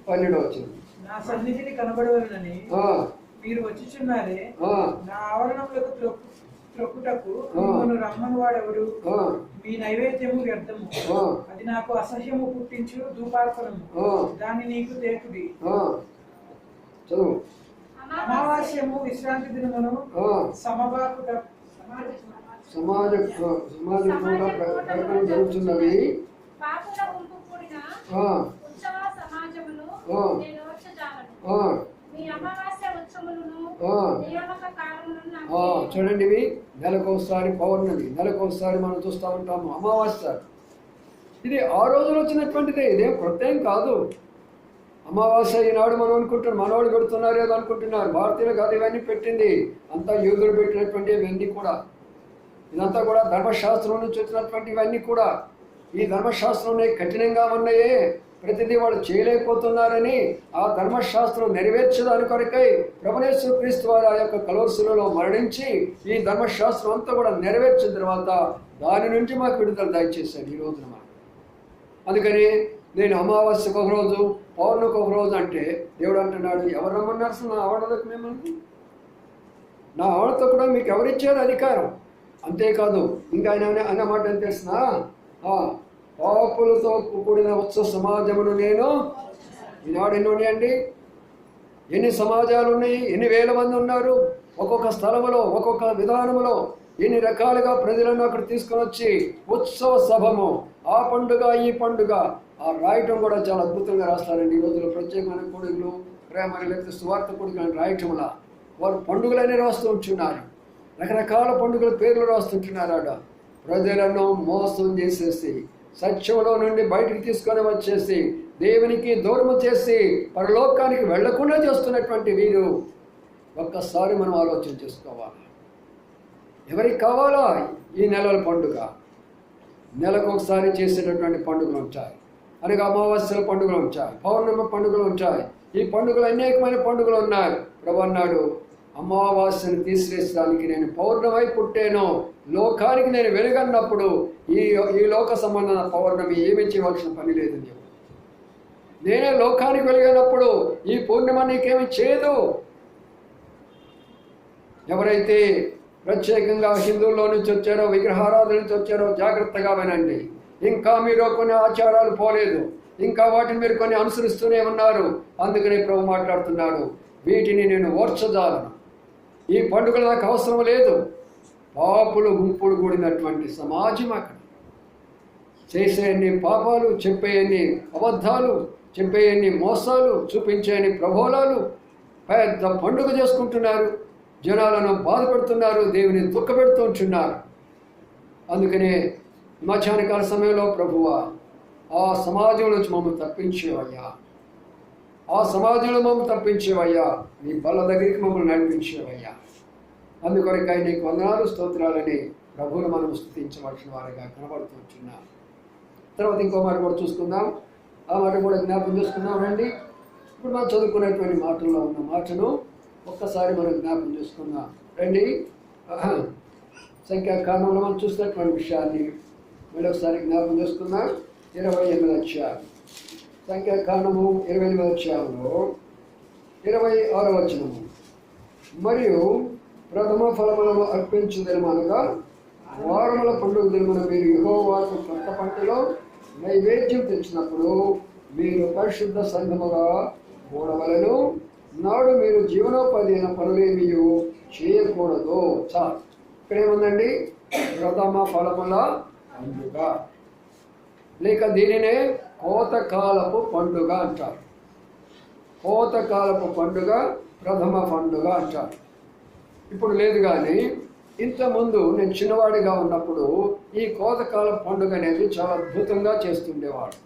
12 వచ్చింది. నా సన్నిధిని కనబడవలనని మీరు వచ్చుచున్నారే, నా ఆవరణములకు త్రొక్కుటకు మిమ్మల్ని రమ్మని వాడెవడు? మీ నైవేద్యము వ్యర్థము, అది నాకు అసహ్యము పుట్టించు ధూపార్పణము, దాన్ని నీకు తేకుడి. చదువు. అమావాస్యము విశ్రాంతి దినమును సమబాకుట సమాజ ప్రకటన జరుగుతున్నవి. చూడండి, ఇవి నెలకొకసారి పౌర్ణమి, నెలకొకసారి మనం చూస్తూ ఉంటాము అమావాస్య. ఇది ఆ రోజులు వచ్చినటువంటిదే, ఇదేం కొత్తేం కాదు. అమావాస్య ఈనాడు మనం అనుకుంటున్నాం, మనవాళ్ళు పెడుతున్నారు ఏదో అనుకుంటున్నారు. భారతీయులు కాదు ఇవన్నీ పెట్టింది, అంతా యూదులు పెట్టినటువంటి ఇవన్నీ కూడా. ఇదంతా కూడా ధర్మశాస్త్రం నుంచి వచ్చినటువంటి ఇవన్నీ కూడా. ఈ ధర్మశాస్త్రం కఠినంగా ఉన్నాయే, ప్రతిదీ వాళ్ళు చేయలేకపోతున్నారని ఆ ధర్మశాస్త్రం నెరవేర్చడానికి కొరకై ప్రభుయేసు క్రీస్తు వారు ఆ యొక్క కలువరి శిలువలో మరణించి ఈ ధర్మశాస్త్రం అంతా కూడా నెరవేర్చిన తర్వాత దాని నుంచి మాకు విడుదల దయచేశాడు ఈ రోజున. అందుకని నేను అమావాస్యకు ఒక రోజు, పౌర్ణమికి ఒక రోజు అంటే దేవుడు అంటున్నాడు, ఎవరు రమ్మన్నారు అసలు నా ఆవిడలకు మిమ్మల్ని? నా ఆవిడతో కూడా మీకు ఎవరిచ్చారు అధికారం? అంతేకాదు ఇంకా ఆయన అన్నమాట ఏం తెలిసిన, పాపులతో కూడిన ఉత్సవ సమాజమును నేను ఈనాడు ఎన్ని ఉన్నాయండి? ఎన్ని సమాజాలు ఉన్నాయి? ఎన్ని వేల మంది ఉన్నారు? ఒక్కొక్క స్థలములో, ఒక్కొక్క విధానములో ఎన్ని రకాలుగా ప్రజలను అక్కడ తీసుకొని వచ్చి ఉత్సవ సభము, ఆ పండుగ ఈ పండుగ, ఆ రాయటం కూడా చాలా అద్భుతంగా రాస్తారండి. ఈ రోజుల్లో ప్రత్యేకమైన కొడుకులు, ప్రేమ లేకపోతే సువార్త కొడుకులు రాయటంలా వారు పండుగలనే రాస్తూ ఉంటున్నారు. రకరకాల పండుగల పేర్లు రాస్తుంటున్నారు. ఆడ ప్రజలను మోసం చేసేసి సత్యంలో నుండి బయటికి తీసుకొని వచ్చేసి దేవునికి దూరము చేసి పరలోకానికి వెళ్లకుండా చేస్తున్నటువంటి వీరు ఒక్కసారి మనం ఆలోచన చేసుకోవాలి. ఎవరికి కావాలా ఈ నెలల పండుగ? నెలకు ఒకసారి చేసేటటువంటి పండుగలు ఉంటాయి, అనగా అమావాస్యల పండుగలు ఉంటాయి, పౌర్ణమి పండుగలు ఉంటాయి. ఈ పండుగలు అనేకమైన పండుగలు ఉన్నాయి. ప్రభు అన్నాడు, అమావాస్యను తీసివేసడానికి నేను పౌర్ణమై పుట్టాను, లోకానికి నేను వెలుగన్నప్పుడు ఈ లోక సంబంధమైన పౌర్ణమి ఏమీ చేయవలసిన పని లేదని చెప్పు. నేనే లోకానికి వెలుగైనప్పుడు ఈ పూర్ణిమ నీకేమీ చేయదు. ఎవరైతే ప్రత్యేకంగా హిందువుల్లో నుంచి వచ్చారో, విగ్రహారాధన నుంచి వచ్చారో జాగ్రత్తగా వినండి. ఇంకా మీరు కొన్ని ఆచారాలు పోలేదు, ఇంకా వాటిని మీరు కొన్ని అనుసరిస్తూనే ఉన్నారు. అందుకనే ప్రభు మాట్లాడుతున్నాడు, వీటిని నేను ఓర్చజాలను. ఈ పండుగలు నాకు అవసరం లేదు. పాపులు గుంపులు కూడినటువంటి సమాజం అక్కడ చేసేయన్ని పాపాలు, చెప్పేయన్ని అబద్ధాలు, చెప్పేయన్ని మోసాలు, చూపించేయన్ని ప్రబోధాలు, పెద్ద పండుగ చేసుకుంటున్నారు. జనాలను బాధపెడుతున్నారు, దేవుని దుఃఖపెడుతూ ఉంటున్నారు. అందుకనే మధ్యాహ్న కాల సమయంలో ప్రభువా ఆ సమాజం నుంచి మమ్మల్ని తప్పించేవయ్యా, ఆ సమాజంలో మమ్మల్ని తప్పించేవయ్యా, నీ బల్ల దగ్గరికి మమ్మల్ని నడిపించేవయ్యా. అందుకొరకై నీకు వందనాలు స్తోత్రాలని ప్రభువును మనం స్తుతించవలసిన వారిగా కనబడుతున్నాం. తర్వాత ఇంకో మాట కూడా చూసుకుందాం, ఆ మాట కూడా జ్ఞాపకం చేసుకుందాం రండి. ఇప్పుడు మనం చదువుకునేటువంటి మాటల్లో ఉన్న మాటను ఒక్కసారి మనం జ్ఞాపకం చేసుకుందాం రండి. సంఖ్యాకాండంలో మనం చూసినటువంటి విషయాన్ని మళ్ళీ ఒకసారి జ్ఞాపకం చేసుకుందాం. 28వ అధ్యాయం, సంఖ్యాకాండము 28వ అధ్యాయంలో 26వ వచనము. మరియు ప్రథమ ఫలములను అర్పించు దినమనగా వారముల పండుగ దినమున మీరు యెహోవాకు కొత్త పంటలో నైవేద్యం తెచ్చినప్పుడు మీరు పరిశుద్ధ సంఘముగా కూడవలెను. నాడు మీరు జీవనోపాధి అయిన పనులేమీ చేయకూడదు. చాలు. ఇక్కడ ఏముందండి? ప్రథమ ఫలముల పండుగ, లేక దీనినే కోతకాలపు పండుగ అంటారు. కోతకాలపు పండుగ, ప్రథమ పండుగ అంటారు. ఇప్పుడు లేదు, కానీ ఇంతకుముందు నేను చిన్నవాడిగా ఉన్నప్పుడు ఈ కోతకాల పండుగ అనేది చాలా అద్భుతంగా చేస్తుండేవాడు.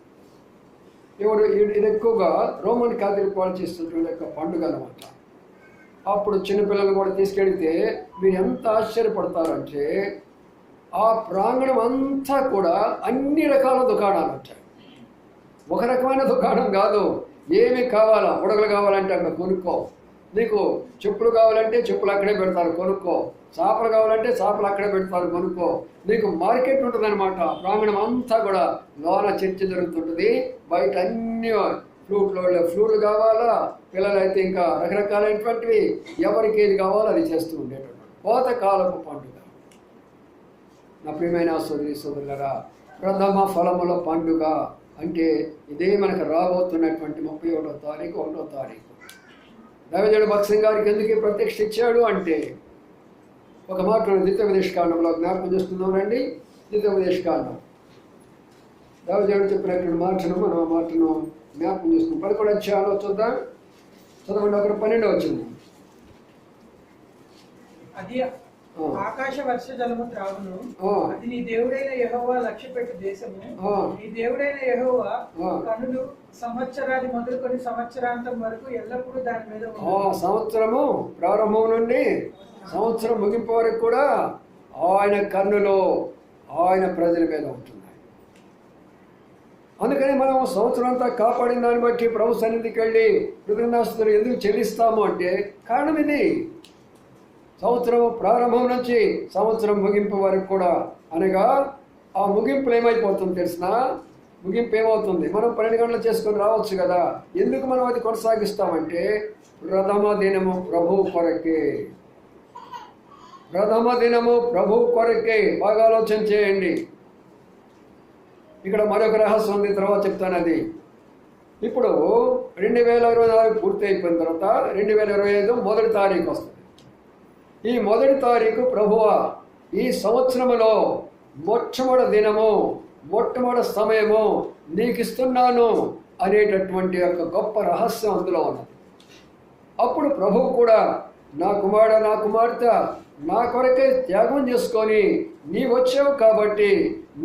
ఇది ఎక్కువగా రోమన్ క్యాథలిక్ వాళ్ళు చేస్తున్నటువంటి యొక్క పండుగ అనమాట. అప్పుడు చిన్నపిల్లలు కూడా తీసుకెళ్తే మీరు ఎంత ఆశ్చర్యపడతారంటే ఆ ప్రాంగణం అంతా కూడా అన్ని రకాల దుకాణాలు వచ్చాయి. ఒక రకమైన దుకాణం కాదు. ఏమి కావాలా, బుడగలు కావాలంటే అక్కడ కొనుక్కో, నీకు చెప్పులు కావాలంటే చెప్పులు అక్కడే పెడతారు కొనుక్కో, చేపలు కావాలంటే చేపలు అక్కడే పెడతారు కొనుక్కో. నీకు మార్కెట్ ఉంటుంది అనమాట. ప్రాంగణం అంతా కూడా లోన చర్చ జరుగుతుంటుంది, బయట అన్ని ఫ్లూట్లు కావాలా, పిల్లలైతే ఇంకా రకరకాలైనటువంటివి, ఎవరికి ఏది కావాలో అది చేస్తూ ఉండేటటువంటి కోతకాలపు పండుగ. నా ప్రియమైన సోదరులారా, ప్రథమ ఫలముల పండుగ అంటే ఇదే మనకు రాబోతున్నటువంటి 31వ తారీఖు 1వ తారీఖు. దైవజనుడు భక్సింగ్ గారికి ఎందుకు ప్రత్యక్ష ఇచ్చాడు అంటే ఒక మాట ద్వితీయోపదేశకాండంలో జ్ఞాపకం చేస్తున్నాం రండి. ద్వితీయోపదేశకాండం దైవజనుడు చెప్పినటువంటి మాటను మనం ఆ మాటను జ్ఞాపకం చేసుకున్నాం. 11వ అధ్యాయంలో చూద్దాం, చదవండి. అక్కడ 12వ వచ్చింది. అది ఆకాశ వర్ష జలము త్రాగును, అది నీ దేవుడైన యెహోవా లక్ష్యపెట్టు దేశము. నీ దేవుడైన యెహోవా కనులు సంవత్సరాది మొదలుకొని సంవత్సరాంతం వరకు ఎల్లప్పుడూ దాని మీద సంవత్సరము ప్రారంభం నుండి సంవత్సరం ముగింపు వరకు కూడా ఆయన కన్నులో ఆయన ప్రజల మీద ఉంటున్నాయి. అందుకని మనం సంవత్సరం అంతా కాపాడిన దాన్ని బట్టి ప్రభు సన్నిధికి వెళ్ళి కృతజ్ఞతాస్తుతులు ఎందుకు చెల్లిస్తాము అంటే కారణం ఇది. సంవత్సరం ప్రారంభం నుంచి సంవత్సరం ముగింపు వరకు కూడా, అనగా ఆ ముగింపులు ఏమైపోతుంది తెలిసిన? ముగింపు ఏమవుతుంది? మనం 12 గంటలు చేసుకొని రావచ్చు కదా. ఎందుకు మనం అది కొనసాగిస్తామంటే ప్రథమ దినము ప్రభువు కొరకే. ప్రథమ దినము ప్రభువు కొరకే. బాగా ఆలోచన చేయండి. ఇక్కడ మరొక రహస్యం ఉంది, తర్వాత చెప్తాను. అది ఇప్పుడు 2024 పూర్తి అయిపోయిన తర్వాత 2025 మొదటి తారీఖు వస్తుంది. ఈ మొదటి తారీఖు ప్రభువా ఈ సంవత్సరములో మొట్టమొదటి దినము, మొట్టమొదటి సమయము నీకు ఇస్తున్నాను అనేటటువంటి యొక్క గొప్ప రహస్యం అందులో ఉన్నది. అప్పుడు ప్రభువు కూడా నా కుమారుడు, నా కుమార్తె నా కొరకై త్యాగం చేసుకొని నీ వచ్చావు కాబట్టి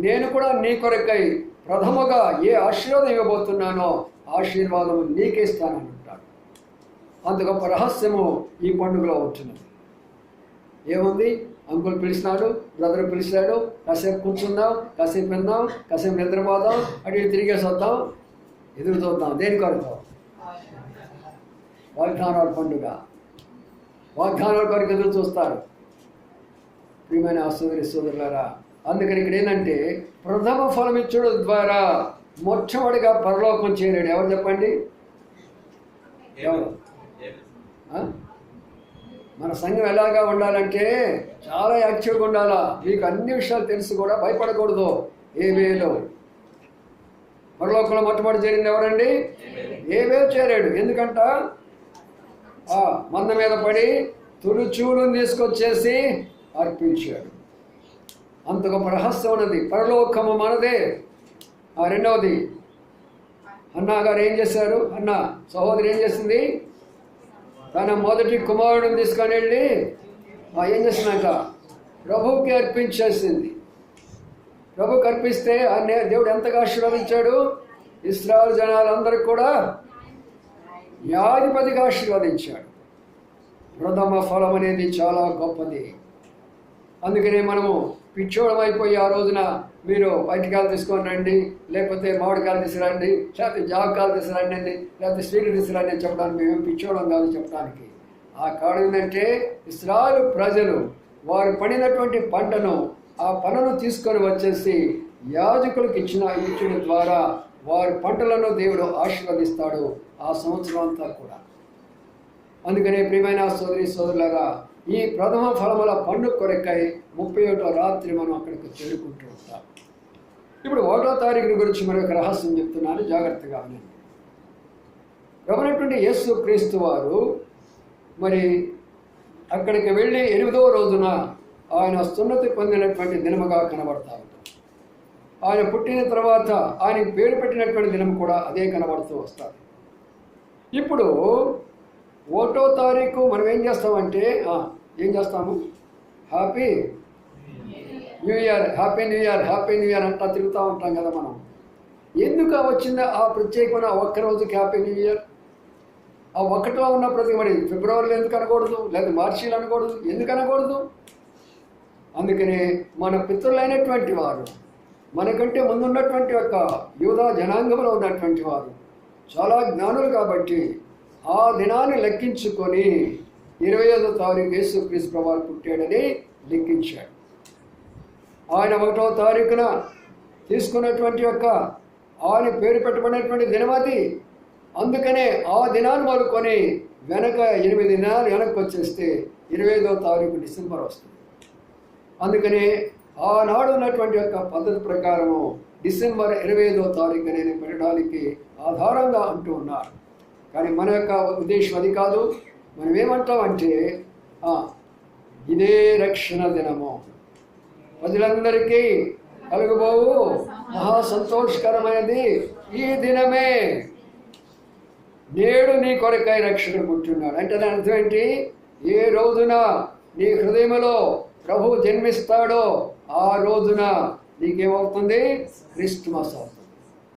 నేను కూడా నీ కొరకై ప్రథమగా ఏ ఆశీర్వాదం ఇవ్వబోతున్నానో ఆశీర్వాదం నీకే ఇస్తానని అంటాడు. అంత గొప్ప రహస్యము ఈ పండుగలో ఉంటున్నది. ఏముంది? అంకుల్ పిలిచినాడు, బ్రదర్ పిలిచాడు, కాసేపు కూర్చుందాం, కాసేపు విందాం, కాసేపు నిద్రపోదాం, అటు తిరిగేసి వద్దాం, ఎదురు చూద్దాం. దేని కొరకు? వాగ్దానాల పండుగ. వాగ్దానాల కొరకు ఎదురు చూస్తారు ప్రియమైన సోదరులారా. అందుకని ఇక్కడ ఏంటంటే ప్రథమ ఫలం ఇచ్చుడు ద్వారా మొట్టమొదటిగా పరలోకం చేయలేడు. ఎవరు చెప్పండి? ఎవరు? మన సంఘం ఎలాగా ఉండాలంటే చాలా యాక్టివ్గా ఉండాలా. మీకు అన్ని విషయాలు తెలుసు కూడా, భయపడకూడదు. ఏబేలు పరలోకంలో మొట్టమొదటి చేరింది ఎవరండి? ఏబేలు చేరాడు. ఎందుకంట మంద మీద పడి తులుచూలుని తీసుకొచ్చేసి అర్పించాడు. అంత గొప్ప రహస్యం ఉన్నది. పరలోకము మనదే. రెండవది, అన్నా గారు ఏం చేశారు? అన్న సహోదరి ఏం చేసింది? తన మొదటి కుమారుడిని తీసుకొని వెళ్ళి ఏం చేసిందంట? ప్రభువుకి అర్పించేసింది. ప్రభుకు అర్పిస్తే దేవుడు ఎంతగా ఆశీర్వదించాడు? ఇశ్రాయేలు జనాలందరికీ కూడా న్యాయాధిపతిగా ఆశీర్వదించాడు. ప్రథమ ఫలం అనేది చాలా గొప్పది. అందుకనే మనము పిచ్చోళం అయిపోయి ఆ రోజున మీరు పైటికాయలు తీసుకొని రండి, లేకపోతే మామిడికాయలు తీసుకురండి, లేకపోతే జామకాయలు తీసుకురండి అండి, లేకపోతే స్వీట్లు తీసుకురండి అని చెప్పడానికి మేము పిచ్చోళం కాదు చెప్పడానికి. ఆ కారణం ఏంటంటే ఇశ్రాయేలు ప్రజలు వారు పండినటువంటి పంటను ఆ పనును తీసుకొని వచ్చేసి యాజకులకు ఇచ్చిన ద్వారా వారి పంటలను దేవుడు ఆశీర్వదిస్తాడు ఆ సంవత్సరం అంతా కూడా. అందుకనే ప్రియమైన సోదరి సోదరులారా, ఈ ప్రథమ ఫలముల పండుగ కొరకై 31వ రాత్రి మనం అక్కడికి చేరుకుంటూ ఉంటాం. ఇప్పుడు 1వ తారీఖు గురించి మరొక రహస్యం చెప్తున్నాను, జాగ్రత్తగా వినండి. ప్రభువైనటువంటి యేసు క్రీస్తు వారు మరి అక్కడికి వెళ్ళి 8వ రోజున ఆయన సున్నతి పొందినటువంటి దినముగా కనబడతా ఉంటాం. ఆయన పుట్టిన తర్వాత ఆయన పేరు పెట్టినటువంటి దినం కూడా అదే కనబడుతూ వస్తారు. ఇప్పుడు 1వ తారీఖు మనం ఏం చేస్తామంటే ఏం చేస్తాము? Happy new year, happy new year, happy new year అంటా తిరుగుతూ ఉంటాం కదా మనం. ఎందుకు వచ్చిందా ఆ ప్రత్యేకమైన ఒక్కరోజుకి హ్యాపీ న్యూ ఇయర్? ఆ ఒక్కటిలో ఉన్న ప్రతి మరి ఫిబ్రవరిలో ఎందుకు అనకూడదు, లేదా మార్చిలో అనకూడదు, ఎందుకు అనకూడదు? అందుకనే మన పితరులైనటువంటి వారు, మనకంటే ముందున్నటువంటి యొక్క యూదా జనాంగంలో ఉన్నటువంటి వారు చాలా జ్ఞానులు కాబట్టి ఆ దినాన్ని లెక్కించుకొని 25వ తారీఖు యేసుక్రీస్తు ప్రభువు పుట్టాడని లెక్కించాడు. ఆయన 1వ తారీఖున తీసుకున్నటువంటి యొక్క ఆయన పేరు పెట్టబడినటువంటి దినమది. అందుకనే ఆ దినాన్ని మొదలుకొని వెనక 8 దినాలు వెనక్కి వచ్చేస్తే 25వ తారీఖు డిసెంబర్ వస్తుంది. అందుకనే ఆనాడు ఉన్నటువంటి యొక్క పద్ధతి ప్రకారము డిసెంబర్ 25వ తారీఖు అనేది పెట్టడానికి ఆధారంగా అంటూ ఉన్నారు. కానీ మన యొక్క ఉద్దేశం అది కాదు. మనం ఏమంటామంటే ఇదే రక్షణ దినము, ప్రజలందరికీ కలుగుబోవు మహా సంతోషకరమైనది ఈ దినమే, నేడు నీ కొరకై రక్షకుడు పుట్టున్నాడు. అంటే దాని అర్థం ఏంటి? ఏ రోజున నీ హృదయంలో ప్రభు జన్మిస్తాడో ఆ రోజున నీకేమవుతుంది? క్రిస్మస్ అవుతుంది.